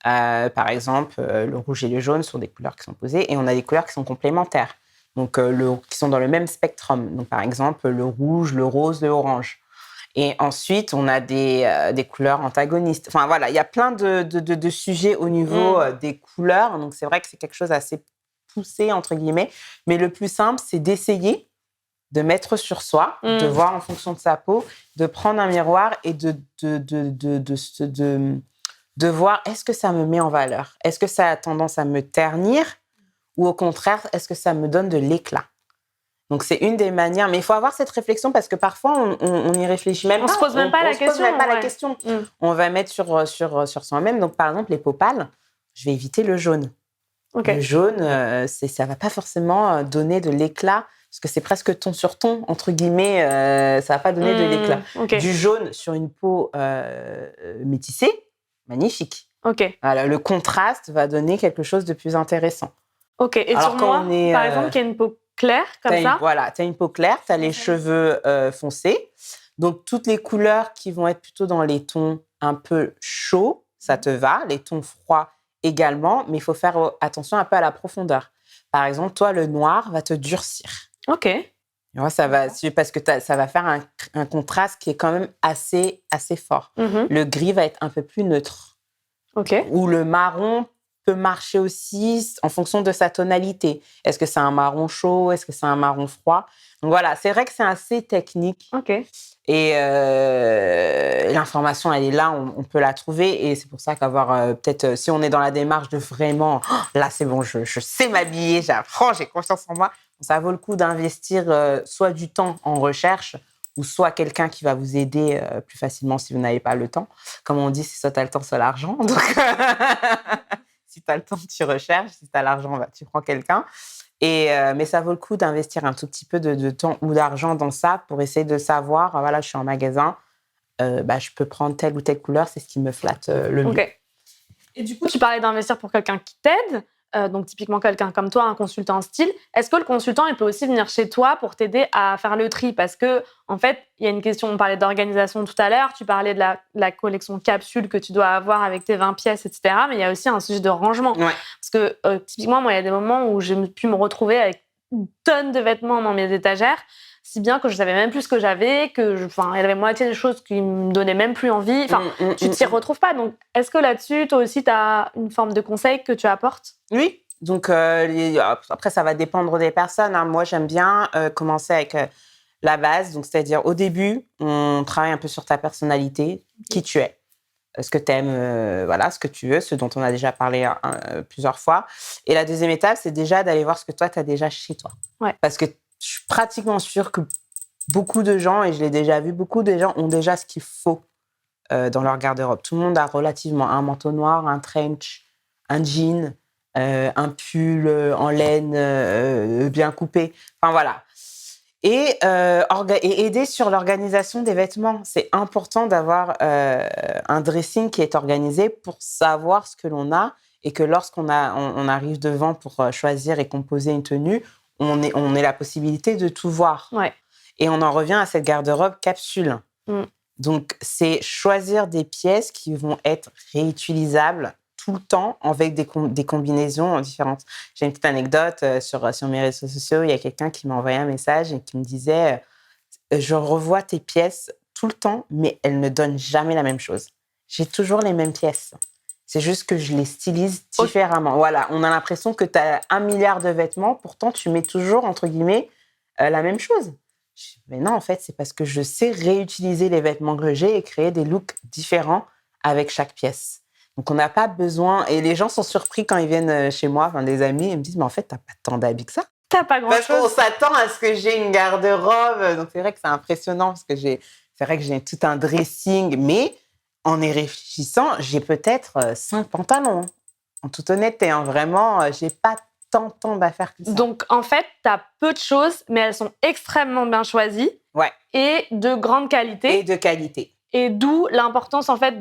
[SPEAKER 2] Par exemple, le rouge et le jaune sont des couleurs qui sont opposées. Et on a des couleurs qui sont complémentaires, donc qui sont dans le même spectrum. Donc, par exemple, le rouge, le rose, le orange. Et ensuite, on a des couleurs antagonistes. Enfin, voilà, il y a plein de sujets au niveau des couleurs. Donc, c'est vrai que c'est quelque chose d'assez poussé, entre guillemets. Mais le plus simple, c'est d'essayer de mettre sur soi, de voir en fonction de sa peau, de prendre un miroir et de voir est-ce que ça me met en valeur? Est-ce que ça a tendance à me ternir? Ou au contraire, est-ce que ça me donne de l'éclat? Donc, c'est une des manières. Mais il faut avoir cette réflexion parce que parfois, on n'y réfléchit même pas.
[SPEAKER 1] On se pose même pas la question.
[SPEAKER 2] On va mettre sur soi-même. Donc, par exemple, les peaux pâles, je vais éviter le jaune. Okay. Le jaune, ça ne va pas forcément donner de l'éclat parce que c'est presque ton sur ton, entre guillemets, ça va pas donner de l'éclat. Okay. Du jaune sur une peau métissée, magnifique.
[SPEAKER 1] Okay.
[SPEAKER 2] Voilà, le contraste va donner quelque chose de plus intéressant.
[SPEAKER 1] Ok, et alors, sur moi, par exemple, qui a une peau claire, comme ça.
[SPEAKER 2] Voilà, tu as une peau claire, tu as les cheveux foncés. Donc, toutes les couleurs qui vont être plutôt dans les tons un peu chauds, ça te va. Les tons froids également, mais il faut faire attention un peu à la profondeur. Par exemple, toi, le noir va te durcir.
[SPEAKER 1] Ok.
[SPEAKER 2] Parce que ça va faire un contraste qui est quand même assez fort. Le gris va être un peu plus neutre.
[SPEAKER 1] Ok.
[SPEAKER 2] Ou le marron peut marcher aussi en fonction de sa tonalité. Est-ce que c'est un marron chaud? Est-ce que c'est un marron froid? Donc voilà, c'est vrai que c'est assez technique.
[SPEAKER 1] Ok.
[SPEAKER 2] Et l'information, elle est là, on peut la trouver. Et c'est pour ça qu'avoir peut-être, si on est dans la démarche de vraiment, oh, là, c'est bon, je sais m'habiller, j'apprends, j'ai confiance en moi, ça vaut le coup d'investir soit du temps en recherche, ou soit quelqu'un qui va vous aider plus facilement si vous n'avez pas le temps. Comme on dit, c'est soit tu as le temps, soit l'argent. Donc, si tu as le temps, tu recherches. Si tu as l'argent, bah, tu prends quelqu'un. Mais ça vaut le coup d'investir un tout petit peu de temps ou d'argent dans ça pour essayer de savoir, voilà, je suis en magasin, je peux prendre telle ou telle couleur, c'est ce qui me flatte le mieux.
[SPEAKER 1] Ok. Et du coup, tu parlais d'investir pour quelqu'un qui t'aide, donc typiquement quelqu'un comme toi, un consultant en style. Est-ce que le consultant, il peut aussi venir chez toi pour t'aider à faire le tri? Parce que, en fait, il y a une question, on parlait d'organisation tout à l'heure, tu parlais de la collection capsule que tu dois avoir avec tes 20 pièces, etc. Mais il y a aussi un sujet de rangement.
[SPEAKER 2] Ouais.
[SPEAKER 1] Parce que, typiquement, moi, il y a des moments où j'ai pu me retrouver avec une tonne de vêtements dans mes étagères, si bien que je savais même plus ce que j'avais, il y avait moitié des choses qui me donnaient même plus envie. Tu t'y retrouves pas. Donc, est-ce que là-dessus, toi aussi, tu as une forme de conseil que tu apportes?
[SPEAKER 2] Oui. Donc, après, ça va dépendre des personnes. Hein. Moi, j'aime bien commencer avec la base. Donc, c'est-à-dire, au début, on travaille un peu sur ta personnalité, qui tu es, ce que tu aimes, voilà, ce que tu veux, ce dont on a déjà parlé plusieurs fois. Et la deuxième étape, c'est déjà d'aller voir ce que toi, tu as déjà chez toi.
[SPEAKER 1] Ouais.
[SPEAKER 2] Parce que je suis pratiquement sûre que beaucoup de gens, et je l'ai déjà vu, beaucoup de gens ont déjà ce qu'il faut dans leur garde-robe. Tout le monde a relativement un manteau noir, un trench, un jean, un pull en laine bien coupé. Enfin, voilà. Et aider sur l'organisation des vêtements. C'est important d'avoir un dressing qui est organisé pour savoir ce que l'on a et que lorsqu'on on arrive devant pour choisir et composer une tenue, on ait la possibilité de tout voir.
[SPEAKER 1] Ouais.
[SPEAKER 2] Et on en revient à cette garde-robe capsule. Donc, c'est choisir des pièces qui vont être réutilisables tout le temps avec des combinaisons différentes. J'ai une petite anecdote sur mes réseaux sociaux. Il y a quelqu'un qui m'a envoyé un message et qui me disait je revois tes pièces tout le temps, mais elles ne donnent jamais la même chose. J'ai toujours les mêmes pièces. C'est juste que je les stylise différemment. Voilà, on a l'impression que tu as 1 milliard de vêtements, pourtant tu mets toujours, entre guillemets, la même chose. Mais non, en fait, c'est parce que je sais réutiliser les vêtements que j'ai et créer des looks différents avec chaque pièce. Donc, on n'a pas besoin... Et les gens sont surpris quand ils viennent chez moi, enfin, des amis, ils me disent « Mais en fait, t'as pas tant d'habits que ça. »
[SPEAKER 1] T'as pas grand-chose.
[SPEAKER 2] Parce qu'on s'attend à ce que j'ai une garde-robe. Donc, c'est vrai que c'est impressionnant parce que c'est vrai que j'ai tout un dressing. Mais en y réfléchissant, j'ai peut-être 5 pantalons. En toute honnêteté, hein, vraiment, j'ai pas tant d'affaires que ça.
[SPEAKER 1] Donc, en fait, tu as peu de choses, mais elles sont extrêmement bien choisies.
[SPEAKER 2] Ouais.
[SPEAKER 1] Et de grande qualité.
[SPEAKER 2] Et de qualité.
[SPEAKER 1] Et d'où l'importance, en fait,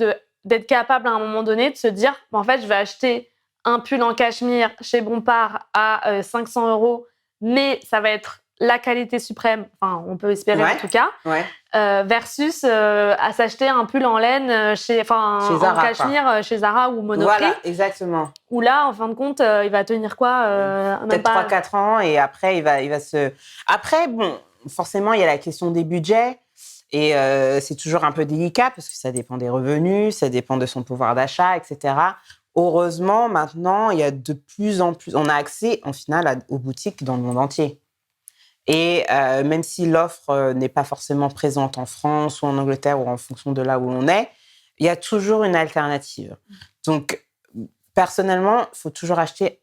[SPEAKER 1] d'être capable, à un moment donné, de se dire, en fait, je vais acheter un pull en cachemire chez Bompard à 500 €, mais ça va être la qualité suprême, enfin, on peut espérer en tout cas, versus à s'acheter un pull en laine chez Zara, en cachemire chez Zara ou Monoprix.
[SPEAKER 2] Voilà, exactement.
[SPEAKER 1] Où là, en fin de compte, il va tenir quoi
[SPEAKER 2] peut-être 3-4 ans et après, il va se... Après, bon, forcément, il y a la question des budgets et c'est toujours un peu délicat parce que ça dépend des revenus, ça dépend de son pouvoir d'achat, etc. Heureusement, maintenant, il y a de plus en plus... On a accès, en final, aux boutiques dans le monde entier. Et même si l'offre n'est pas forcément présente en France ou en Angleterre ou en fonction de là où on est, il y a toujours une alternative. Donc, personnellement, faut toujours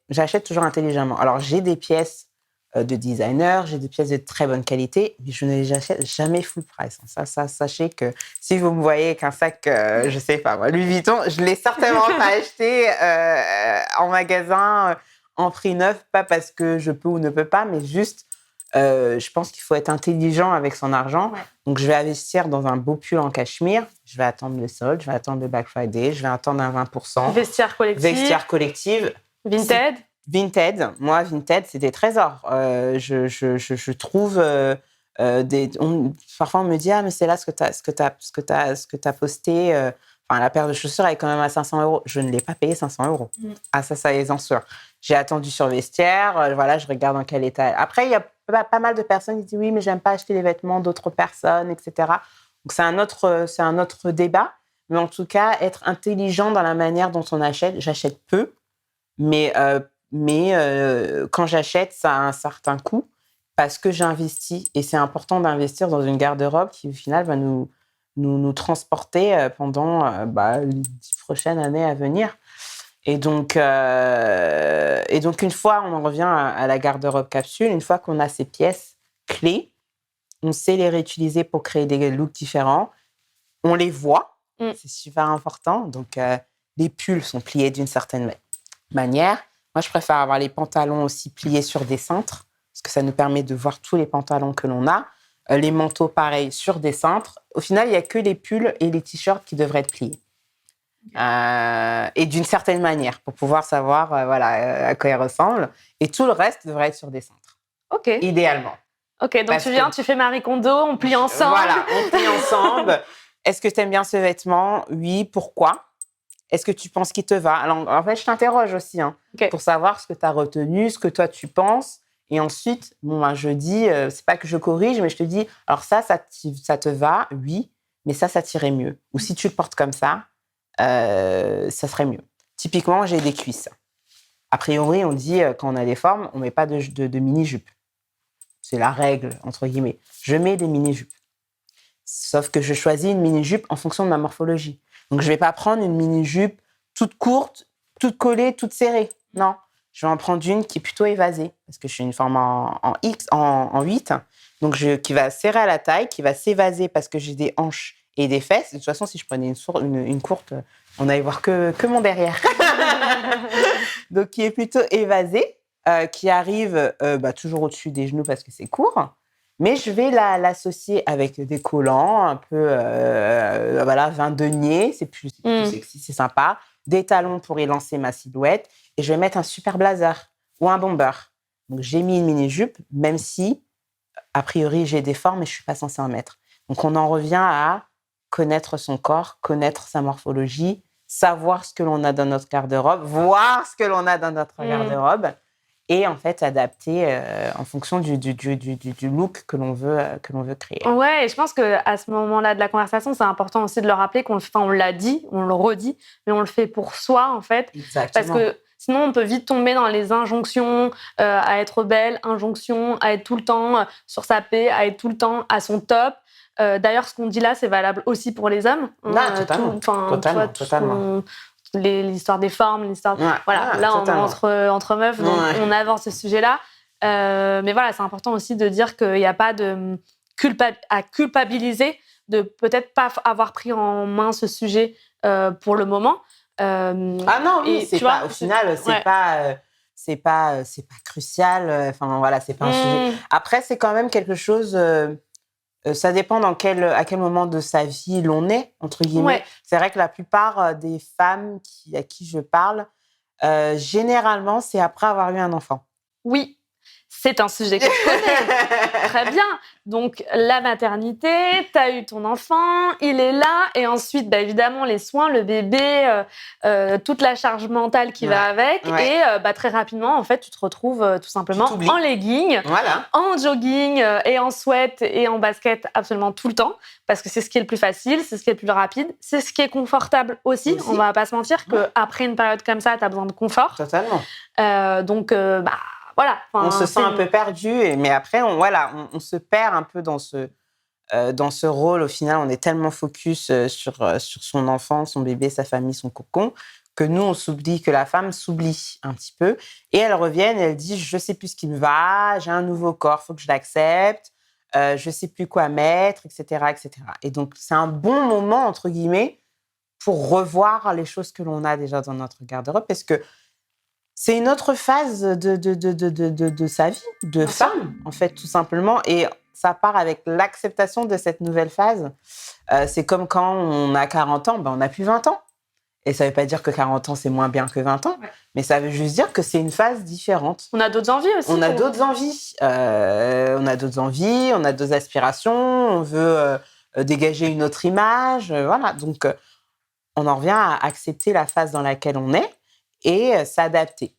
[SPEAKER 2] j'achète toujours intelligemment. Alors, j'ai des pièces de designer, j'ai des pièces de très bonne qualité, mais je ne les achète jamais full price. Ça, sachez que si vous me voyez avec un sac, je sais pas, moi, Louis Vuitton, je ne l'ai certainement pas acheté en magasin en prix neuf, pas parce que je peux ou ne peux pas, mais juste je pense qu'il faut être intelligent avec son argent. Ouais. Donc, je vais investir dans un beau pull en cachemire. Je vais attendre le solde, je vais attendre le Black Friday, je vais attendre un 20%.
[SPEAKER 1] Vestiaire collective. Vinted.
[SPEAKER 2] Vinted. Moi, Vinted, c'est des trésors. Je trouve parfois, on me dit « Ah, mais c'est là ce que t'as posté. Enfin, la paire de chaussures, elle est quand même à 500 €. Je ne l'ai pas payé 500 €. Ah, ça y est, en sûr. J'ai attendu sur Vestiaire. Voilà, je regarde dans quel état. Après, il y a pas mal de personnes qui disent « Oui, mais j'aime pas acheter les vêtements d'autres personnes, etc. » Donc, c'est un autre débat. Mais en tout cas, être intelligent dans la manière dont on achète. J'achète peu. Mais quand j'achète, ça a un certain coût parce que j'investis. Et c'est important d'investir dans une garde-robe qui, au final, va nous transporter pendant les 10 prochaines années à venir. Et donc, une fois, on en revient à la garde-robe capsule, une fois qu'on a ces pièces clés, on sait les réutiliser pour créer des looks différents. On les voit, c'est super important. Donc, les pulls sont pliés d'une certaine manière. Moi, je préfère avoir les pantalons aussi pliés sur des cintres, parce que ça nous permet de voir tous les pantalons que l'on a. Les manteaux, pareil, sur des cintres. Au final, il n'y a que les pulls et les t-shirts qui devraient être pliés. Et d'une certaine manière, pour pouvoir savoir à quoi ils ressemblent. Et tout le reste devrait être sur des cintres.
[SPEAKER 1] OK.
[SPEAKER 2] Idéalement.
[SPEAKER 1] OK, donc tu fais Marie Kondo, on plie ensemble.
[SPEAKER 2] Voilà, on plie ensemble. Est-ce que tu aimes bien ce vêtement? Oui, pourquoi? Est-ce que tu penses qu'il te va? Alors, en fait, je t'interroge aussi pour savoir ce que tu as retenu, ce que toi, tu penses. Et ensuite, je dis, c'est pas que je corrige, mais je te dis, alors ça te va, oui, mais ça t'irait mieux. Ou si tu le portes comme ça serait mieux. Typiquement, j'ai des cuisses. A priori, on dit, quand on a des formes, on ne met pas de mini-jupe. C'est la règle, entre guillemets. Je mets des mini-jupes. Sauf que je choisis une mini-jupe en fonction de ma morphologie. Donc, je ne vais pas prendre une mini-jupe toute courte, toute collée, toute serrée. Non. Je vais en prendre une qui est plutôt évasée, parce que je suis une forme en 8, donc qui va serrer à la taille, qui va s'évaser parce que j'ai des hanches et des fesses. De toute façon, si je prenais une courte, on n'allait voir que mon derrière. Donc, qui est plutôt évasée, qui arrive toujours au-dessus des genoux parce que c'est court. Mais je vais l'associer avec des collants, un peu vin denier, c'est plus sexy, c'est sympa. Des talons pour élancer ma silhouette. Et je vais mettre un super blazer ou un bomber. Donc, j'ai mis une mini-jupe, même si, a priori, j'ai des formes et je ne suis pas censée en mettre. Donc, on en revient à connaître son corps, connaître sa morphologie, savoir ce que l'on a dans notre garde-robe, voir ce que l'on a dans notre garde-robe et en fait adapter en fonction du look que l'on veut créer.
[SPEAKER 1] Ouais, et je pense qu'à ce moment-là de la conversation, c'est important aussi de le rappeler on l'a dit, on le redit, mais on le fait pour soi en fait.
[SPEAKER 2] Exactement.
[SPEAKER 1] Parce que sinon, on peut vite tomber dans les injonctions à être belle, injonctions à être tout le temps sur sa paix, à être tout le temps à son top. D'ailleurs, ce qu'on dit là, c'est valable aussi pour les hommes.
[SPEAKER 2] Totalement.
[SPEAKER 1] L'histoire des formes, là, on est entre meufs, donc on avance ce sujet-là. Mais voilà, c'est important aussi de dire qu'il n'y a pas à culpabiliser de peut-être pas avoir pris en main ce sujet pour le moment.
[SPEAKER 2] Au final, c'est pas crucial. C'est pas un sujet. Après, c'est quand même quelque chose. Ça dépend à quel moment de sa vie l'on est, entre guillemets. Ouais. C'est vrai que la plupart des femmes à qui je parle, généralement, c'est après avoir eu un enfant.
[SPEAKER 1] Oui, c'est un sujet que je connais très bien. Donc, la maternité, tu as eu ton enfant, il est là. Et ensuite, évidemment, les soins, le bébé, toute la charge mentale qui va avec. Ouais. Et très rapidement, en fait, tu te retrouves tout simplement en legging, en jogging et en sweat et en basket absolument tout le temps. Parce que c'est ce qui est le plus facile, c'est ce qui est le plus rapide, c'est ce qui est confortable aussi. On va pas se mentir qu'après une période comme ça, tu as besoin de confort.
[SPEAKER 2] Totalement.
[SPEAKER 1] Voilà.
[SPEAKER 2] On se sent un peu perdu, mais après, on se perd un peu dans ce rôle. Au final, on est tellement focus sur son enfant, son bébé, sa famille, son cocon, que nous, on s'oublie, que la femme s'oublie un petit peu. Et elle revient et elle dit « Je ne sais plus ce qui me va, j'ai un nouveau corps, il faut que je l'accepte, je ne sais plus quoi mettre, etc. etc. » Et donc, c'est un bon moment, entre guillemets, pour revoir les choses que l'on a déjà dans notre garde-robe, parce que c'est une autre phase de sa vie, de femme, en fait, tout simplement. Et ça part avec l'acceptation de cette nouvelle phase. C'est comme quand on a 40 ans, on n'a plus 20 ans. Et ça ne veut pas dire que 40 ans, c'est moins bien que 20 ans. Ouais. Mais ça veut juste dire que c'est une phase différente.
[SPEAKER 1] On a d'autres envies aussi.
[SPEAKER 2] On a d'autres envies. On a d'autres aspirations. On veut dégager une autre image. Voilà. Donc, on en revient à accepter la phase dans laquelle on est et s'adapter.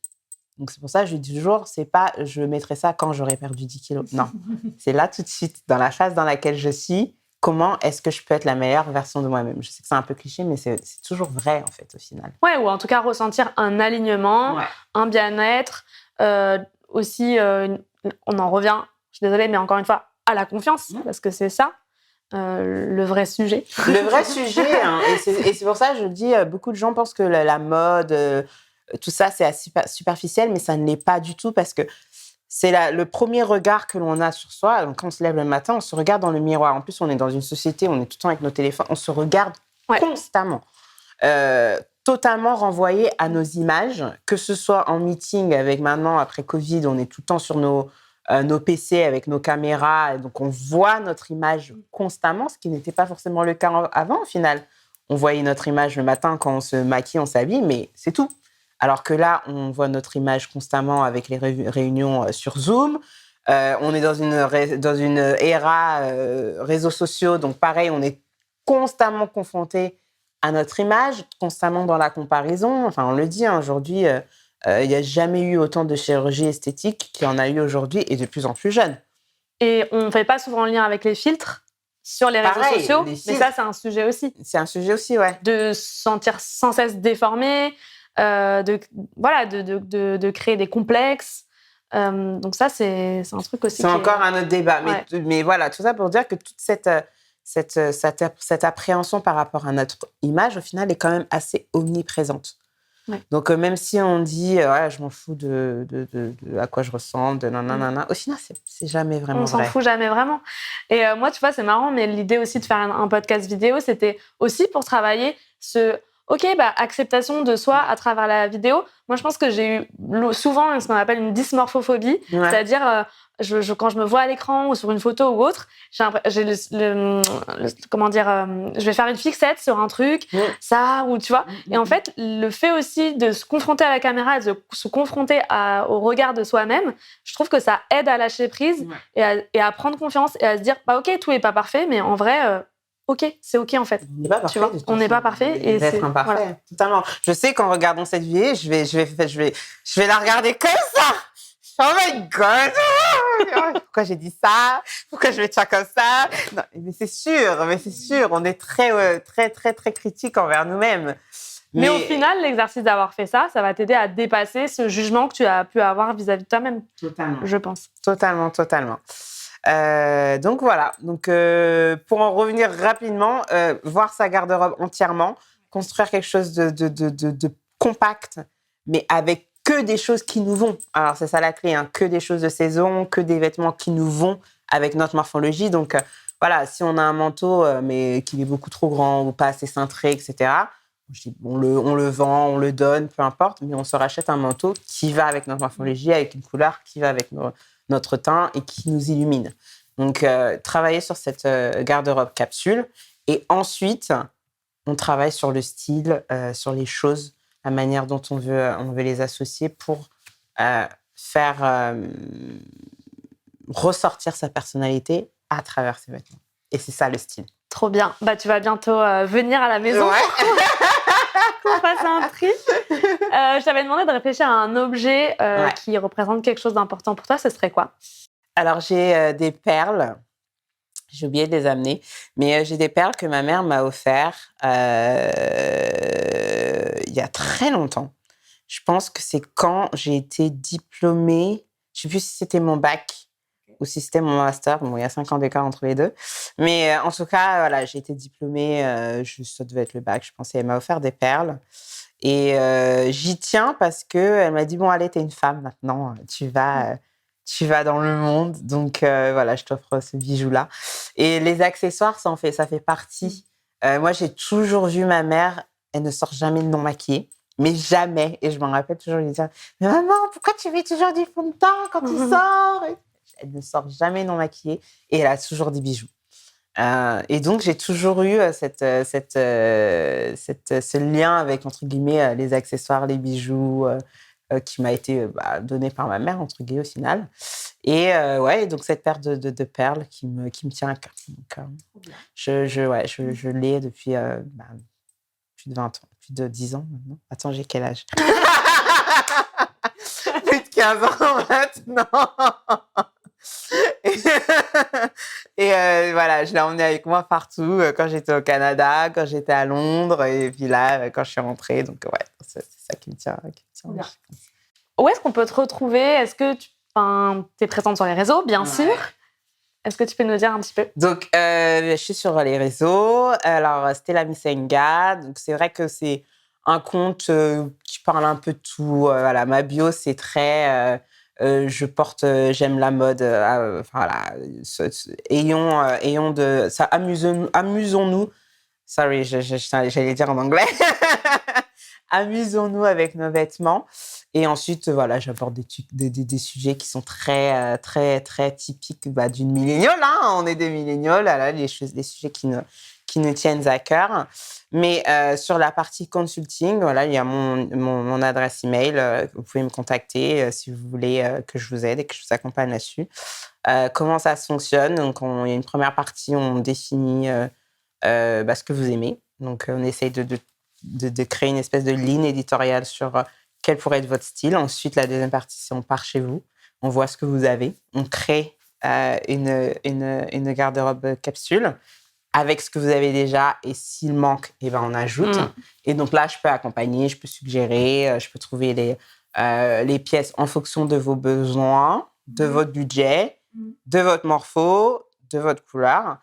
[SPEAKER 2] Donc, c'est pour ça que je dis toujours, c'est pas je mettrai ça quand j'aurai perdu 10 kilos. Non, c'est là tout de suite, dans la phase dans laquelle je suis, comment est-ce que je peux être la meilleure version de moi-même. Je sais que c'est un peu cliché, mais c'est toujours vrai, en fait, au final.
[SPEAKER 1] Ouais, ou en tout cas ressentir un alignement, un bien-être, aussi, on en revient, je suis désolée, mais encore une fois, à la confiance, parce que c'est ça, le vrai sujet.
[SPEAKER 2] Le vrai sujet, hein, et c'est pour ça que je dis, beaucoup de gens pensent que la mode, tout ça, c'est superficiel, mais ça ne l'est pas du tout, parce que c'est le premier regard que l'on a sur soi. Donc, quand on se lève le matin, on se regarde dans le miroir. En plus, on est dans une société, on est tout le temps avec nos téléphones, on se regarde constamment. Totalement renvoyé à nos images, que ce soit en meeting avec maintenant, après Covid, on est tout le temps sur nos PC avec nos caméras, et donc on voit notre image constamment, ce qui n'était pas forcément le cas avant au final. On voyait notre image le matin quand on se maquille, on s'habille, mais c'est tout. Alors que là, on voit notre image constamment avec les réunions sur Zoom. On est dans une ère réseaux sociaux, donc pareil, on est constamment confronté à notre image, constamment dans la comparaison. Enfin, on le dit, hein, aujourd'hui, il n'y a jamais eu autant de chirurgie esthétique qu'il y en a eu aujourd'hui, et de plus en plus jeune.
[SPEAKER 1] Et on ne fait pas souvent le lien avec les filtres sur les réseaux sociaux, mais ça, c'est un sujet aussi.
[SPEAKER 2] C'est un sujet aussi, ouais.
[SPEAKER 1] De se sentir sans cesse déformé, de créer des complexes. Donc ça, c'est un truc aussi.
[SPEAKER 2] C'est encore un autre débat. Mais voilà, tout ça pour dire que toute cette appréhension par rapport à notre image, au final, est quand même assez omniprésente. Ouais. Donc, même si on dit je m'en fous de à quoi je ressemble, de nanana, au final, c'est jamais vraiment vrai.
[SPEAKER 1] On s'en fout jamais vraiment. Et moi, tu vois, c'est marrant, mais l'idée aussi de faire un podcast vidéo, c'était aussi pour travailler acceptation de soi à travers la vidéo. Moi, je pense que j'ai eu souvent ce qu'on appelle une dysmorphophobie, c'est-à-dire quand je me vois à l'écran ou sur une photo ou autre, je vais faire une fixette sur un truc, ça, ou tu vois. Et en fait, le fait aussi de se confronter à la caméra, de se confronter au regard de soi-même, je trouve que ça aide à lâcher prise et à prendre confiance et à se dire, ok, tout est pas parfait, mais en vrai... c'est OK en fait.
[SPEAKER 2] On n'est pas parfait.
[SPEAKER 1] On n'est pas parfait et c'est
[SPEAKER 2] imparfait. Voilà. Totalement. Je sais qu'en regardant cette vidéo, je vais la regarder comme ça. Oh my God! Pourquoi j'ai dit ça? Pourquoi je vais faire comme ça? Non, mais c'est sûr. On est très, très, très, très critique envers nous-mêmes.
[SPEAKER 1] Mais au final, l'exercice d'avoir fait ça va t'aider à dépasser ce jugement que tu as pu avoir vis-à-vis de toi-même.
[SPEAKER 2] Totalement.
[SPEAKER 1] Je pense.
[SPEAKER 2] Totalement. Donc voilà. Donc pour en revenir rapidement, voir sa garde-robe entièrement, construire quelque chose de compact, mais avec que des choses qui nous vont. Alors c'est ça la clé, hein, que des choses de saison, que des vêtements qui nous vont avec notre morphologie. Donc voilà, si on a un manteau mais qu'il est beaucoup trop grand ou pas assez cintré, etc. On le vend, on le donne, peu importe, mais on se rachète un manteau qui va avec notre morphologie, avec une couleur qui va avec notre teint et qui nous illumine. Donc, travailler sur cette garde-robe capsule. Et ensuite, on travaille sur le style, sur les choses, la manière dont on veut les associer pour faire ressortir sa personnalité à travers ses vêtements. Et c'est ça, le style.
[SPEAKER 1] Trop bien. Tu vas bientôt venir à la maison pour passer un tri. Je t'avais demandé de réfléchir à un objet qui représente quelque chose d'important pour toi. Ce serait quoi?
[SPEAKER 2] Alors, j'ai des perles. J'ai oublié de les amener. Mais j'ai des perles que ma mère m'a offertes il y a très longtemps. Je pense que c'est quand j'ai été diplômée. Je ne sais plus si c'était mon bac ou si c'était mon master. Bon, il y a 5 ans d'écart entre les deux. Mais en tout cas, voilà, j'ai été diplômée. Ça devait être le bac, je pensais. Elle m'a offert des perles. Et j'y tiens parce qu'elle m'a dit, bon, allez, t'es une femme maintenant. Tu vas dans le monde. Donc, voilà, je t'offre ce bijou-là. Et les accessoires, ça fait partie. Moi, j'ai toujours vu ma mère, elle ne sort jamais de non maquillée. Mais jamais. Et je m'en rappelle toujours lui dire, mais maman, pourquoi tu mets toujours du fond de teint quand tu sors? Elle ne sort jamais non maquillée et elle a toujours des bijoux. Et donc, j'ai toujours eu ce lien avec, entre guillemets, les accessoires, les bijoux qui m'a été donné par ma mère, entre guillemets, au final. Et donc cette paire de perles qui me tient à cœur. Donc, je l'ai depuis plus de 20 ans, plus de 10 ans maintenant. Attends, j'ai quel âge? Plus de 15 ans maintenant. Et voilà, je l'ai emmené avec moi partout, quand j'étais au Canada, quand j'étais à Londres, et puis là, quand je suis rentrée. Donc, ouais, c'est ça qui me tient.
[SPEAKER 1] Bien. Où est-ce qu'on peut te retrouver? Est-ce que tu es présente sur les réseaux, bien sûr. Est-ce que tu peux nous dire un petit peu?
[SPEAKER 2] Donc, je suis sur les réseaux. Alors, Stella Misenga. Donc, c'est vrai que c'est un compte qui parle un peu de tout. Voilà, ma bio, c'est très... j'aime la mode. Voilà, ayons de... Ça, amusons-nous. Sorry, j'allais dire en anglais. Amusons-nous avec nos vêtements. Et ensuite, voilà, j'aborde des sujets qui sont très, très, très typiques d'une milléniale. Hein. On est des millénials, là, les sujets qui nous tiennent à cœur. Mais sur la partie consulting, voilà, il y a mon adresse email. Vous pouvez me contacter si vous voulez que je vous aide et que je vous accompagne là-dessus. Comment ça fonctionne? Donc, il y a une première partie où on définit ce que vous aimez. Donc, on essaye de créer une espèce de ligne éditoriale sur quel pourrait être votre style. Ensuite, la deuxième partie, c'est on part chez vous, on voit ce que vous avez, on crée une garde-robe capsule avec ce que vous avez déjà, et s'il manque, on ajoute. Et donc là, je peux accompagner, je peux suggérer, je peux trouver les pièces en fonction de vos besoins, de votre budget, de votre morpho, de votre couleur.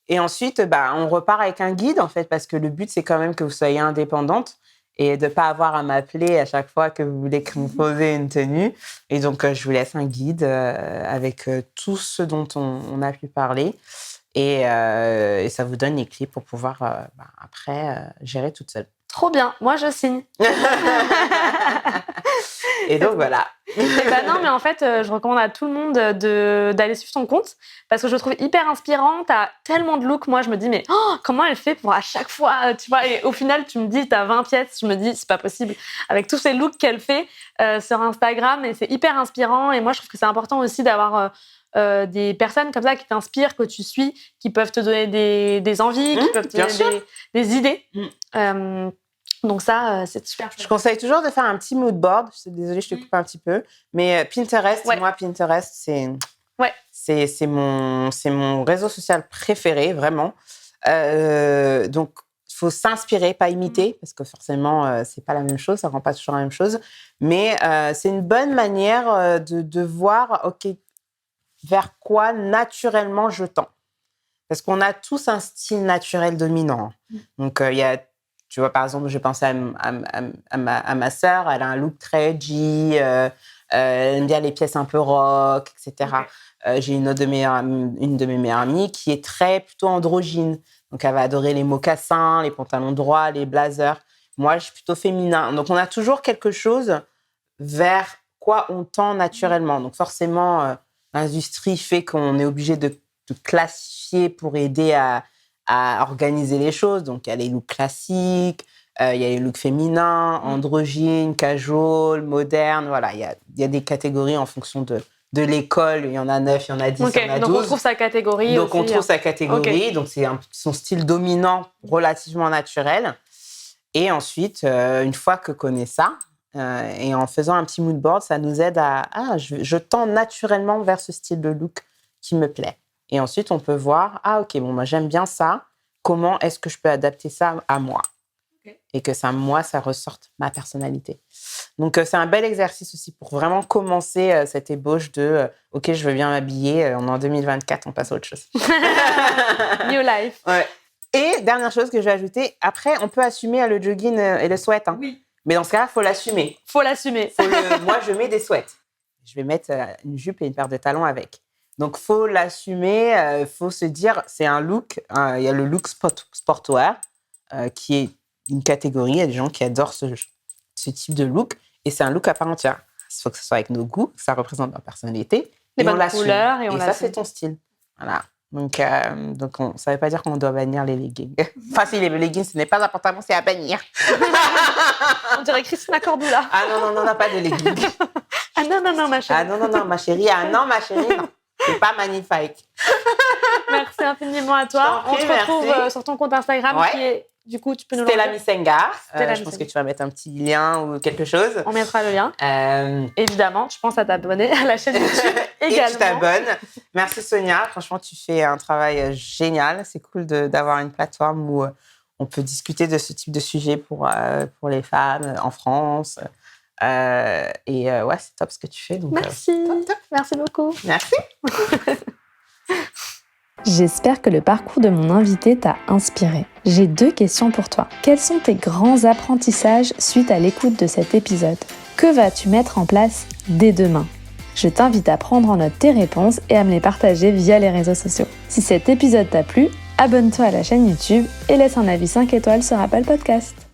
[SPEAKER 2] Et ensuite, on repart avec un guide, en fait, parce que le but, c'est quand même que vous soyez indépendante et de ne pas avoir à m'appeler à chaque fois que vous voulez composer une tenue. Et donc, je vous laisse un guide avec tout ce dont on a pu parler. Et ça vous donne les clés pour pouvoir, après, gérer toute seule.
[SPEAKER 1] Trop bien, moi je signe.
[SPEAKER 2] Et donc voilà.
[SPEAKER 1] Non, mais en fait, je recommande à tout le monde d'aller suivre ton compte parce que je le trouve hyper inspirant. T'as tellement de looks. Moi, je me dis, mais comment elle fait pour à chaque fois, tu vois? Et au final, tu me dis, t'as 20 pièces. Je me dis, c'est pas possible. Avec tous ces looks qu'elle fait sur Instagram, et c'est hyper inspirant. Et moi, je trouve que c'est important aussi d'avoir des personnes comme ça qui t'inspirent, que tu suis, qui peuvent te donner des envies, qui peuvent te donner des idées. Donc ça, c'est super.
[SPEAKER 2] Je conseille toujours de faire un petit mood board. Désolée, je te coupe un petit peu. Mais Pinterest, moi, Pinterest, c'est mon réseau social préféré, vraiment. Donc, il faut s'inspirer, pas imiter, parce que forcément, c'est pas la même chose, ça rend pas toujours la même chose. Mais c'est une bonne manière de voir, OK, vers quoi naturellement je tends. Parce qu'on a tous un style naturel dominant. Donc, il y a... Tu vois, par exemple, je pensais à ma sœur, elle a un look très edgy, elle aime bien les pièces un peu rock, etc. Okay. J'ai une de mes meilleures amies qui est plutôt androgyne. Donc, elle va adorer les mocassins, les pantalons droits, les blazers. Moi, je suis plutôt féminin. Donc, on a toujours quelque chose vers quoi on tend naturellement. Donc, forcément, l'industrie fait qu'on est obligé de classifier pour aider à organiser les choses. Donc, il y a les looks classiques, il y a les looks féminins, androgynes, casual, modernes. Voilà, il y a des catégories en fonction de l'école. Il y en a 9, il y en a 10, il y en a 12.
[SPEAKER 1] Donc, on trouve sa catégorie
[SPEAKER 2] donc,
[SPEAKER 1] aussi.
[SPEAKER 2] On trouve sa catégorie. Donc, c'est son style dominant, relativement naturel. Et ensuite, une fois que connaît ça, et en faisant un petit mood board, ça nous aide je tends naturellement vers ce style de look qui me plaît. Et ensuite, on peut voir, OK, moi, j'aime bien ça. Comment est-ce que je peux adapter ça à moi? Et que ça ressorte ma personnalité. Donc, c'est un bel exercice aussi pour vraiment commencer cette ébauche de OK, je veux bien m'habiller. On est en 2024, on passe à autre chose.
[SPEAKER 1] New life.
[SPEAKER 2] Ouais. Et dernière chose que je vais ajouter, après, on peut assumer le jogging et le sweat. Hein.
[SPEAKER 1] Oui.
[SPEAKER 2] Mais dans ce cas-là, il faut l'assumer. Moi, je mets des sweats. Je vais mettre une jupe et une paire de talons avec. Donc, il faut l'assumer, faut se dire, c'est un look. Il y a le look sportwear, qui est une catégorie. Il y a des gens qui adorent ce type de look. Et c'est un look à part entière. Il faut que ce soit avec nos goûts, que ça représente notre personnalité.
[SPEAKER 1] Les bonnes couleurs. Et
[SPEAKER 2] ça, c'est ton style. Voilà. Donc ça ne veut pas dire qu'on doit bannir les leggings. Enfin, si, les leggings, ce n'est pas un pantalon, c'est à bannir.
[SPEAKER 1] On dirait Christina Cordula.
[SPEAKER 2] Ah non, on n'a pas de leggings.
[SPEAKER 1] Ah non, ma chérie.
[SPEAKER 2] Ah non, ma chérie. Ah non, ma chérie, non. C'est pas magnifique.
[SPEAKER 1] Merci infiniment à toi. On te retrouve sur ton compte Instagram qui est, du coup, tu peux nous le dire.
[SPEAKER 2] Stella Misenga. Je pense que tu vas mettre un petit lien ou quelque chose.
[SPEAKER 1] On mettra le lien. Évidemment, je pense à t'abonner à la chaîne YouTube.
[SPEAKER 2] et tu t'abonnes. Merci Sonia, franchement, tu fais un travail génial. C'est cool d'avoir une plateforme où on peut discuter de ce type de sujet pour les femmes en France. Ouais, c'est top ce que tu fais. Donc,
[SPEAKER 1] merci.
[SPEAKER 2] Top.
[SPEAKER 1] Merci beaucoup.
[SPEAKER 2] Merci.
[SPEAKER 1] J'espère que le parcours de mon invité t'a inspiré. J'ai 2 questions pour toi. Quels sont tes grands apprentissages suite à l'écoute de cet épisode ? Que vas-tu mettre en place dès demain ? Je t'invite à prendre en note tes réponses et à me les partager via les réseaux sociaux. Si cet épisode t'a plu, abonne-toi à la chaîne YouTube et laisse un avis 5 étoiles sur Apple Podcast.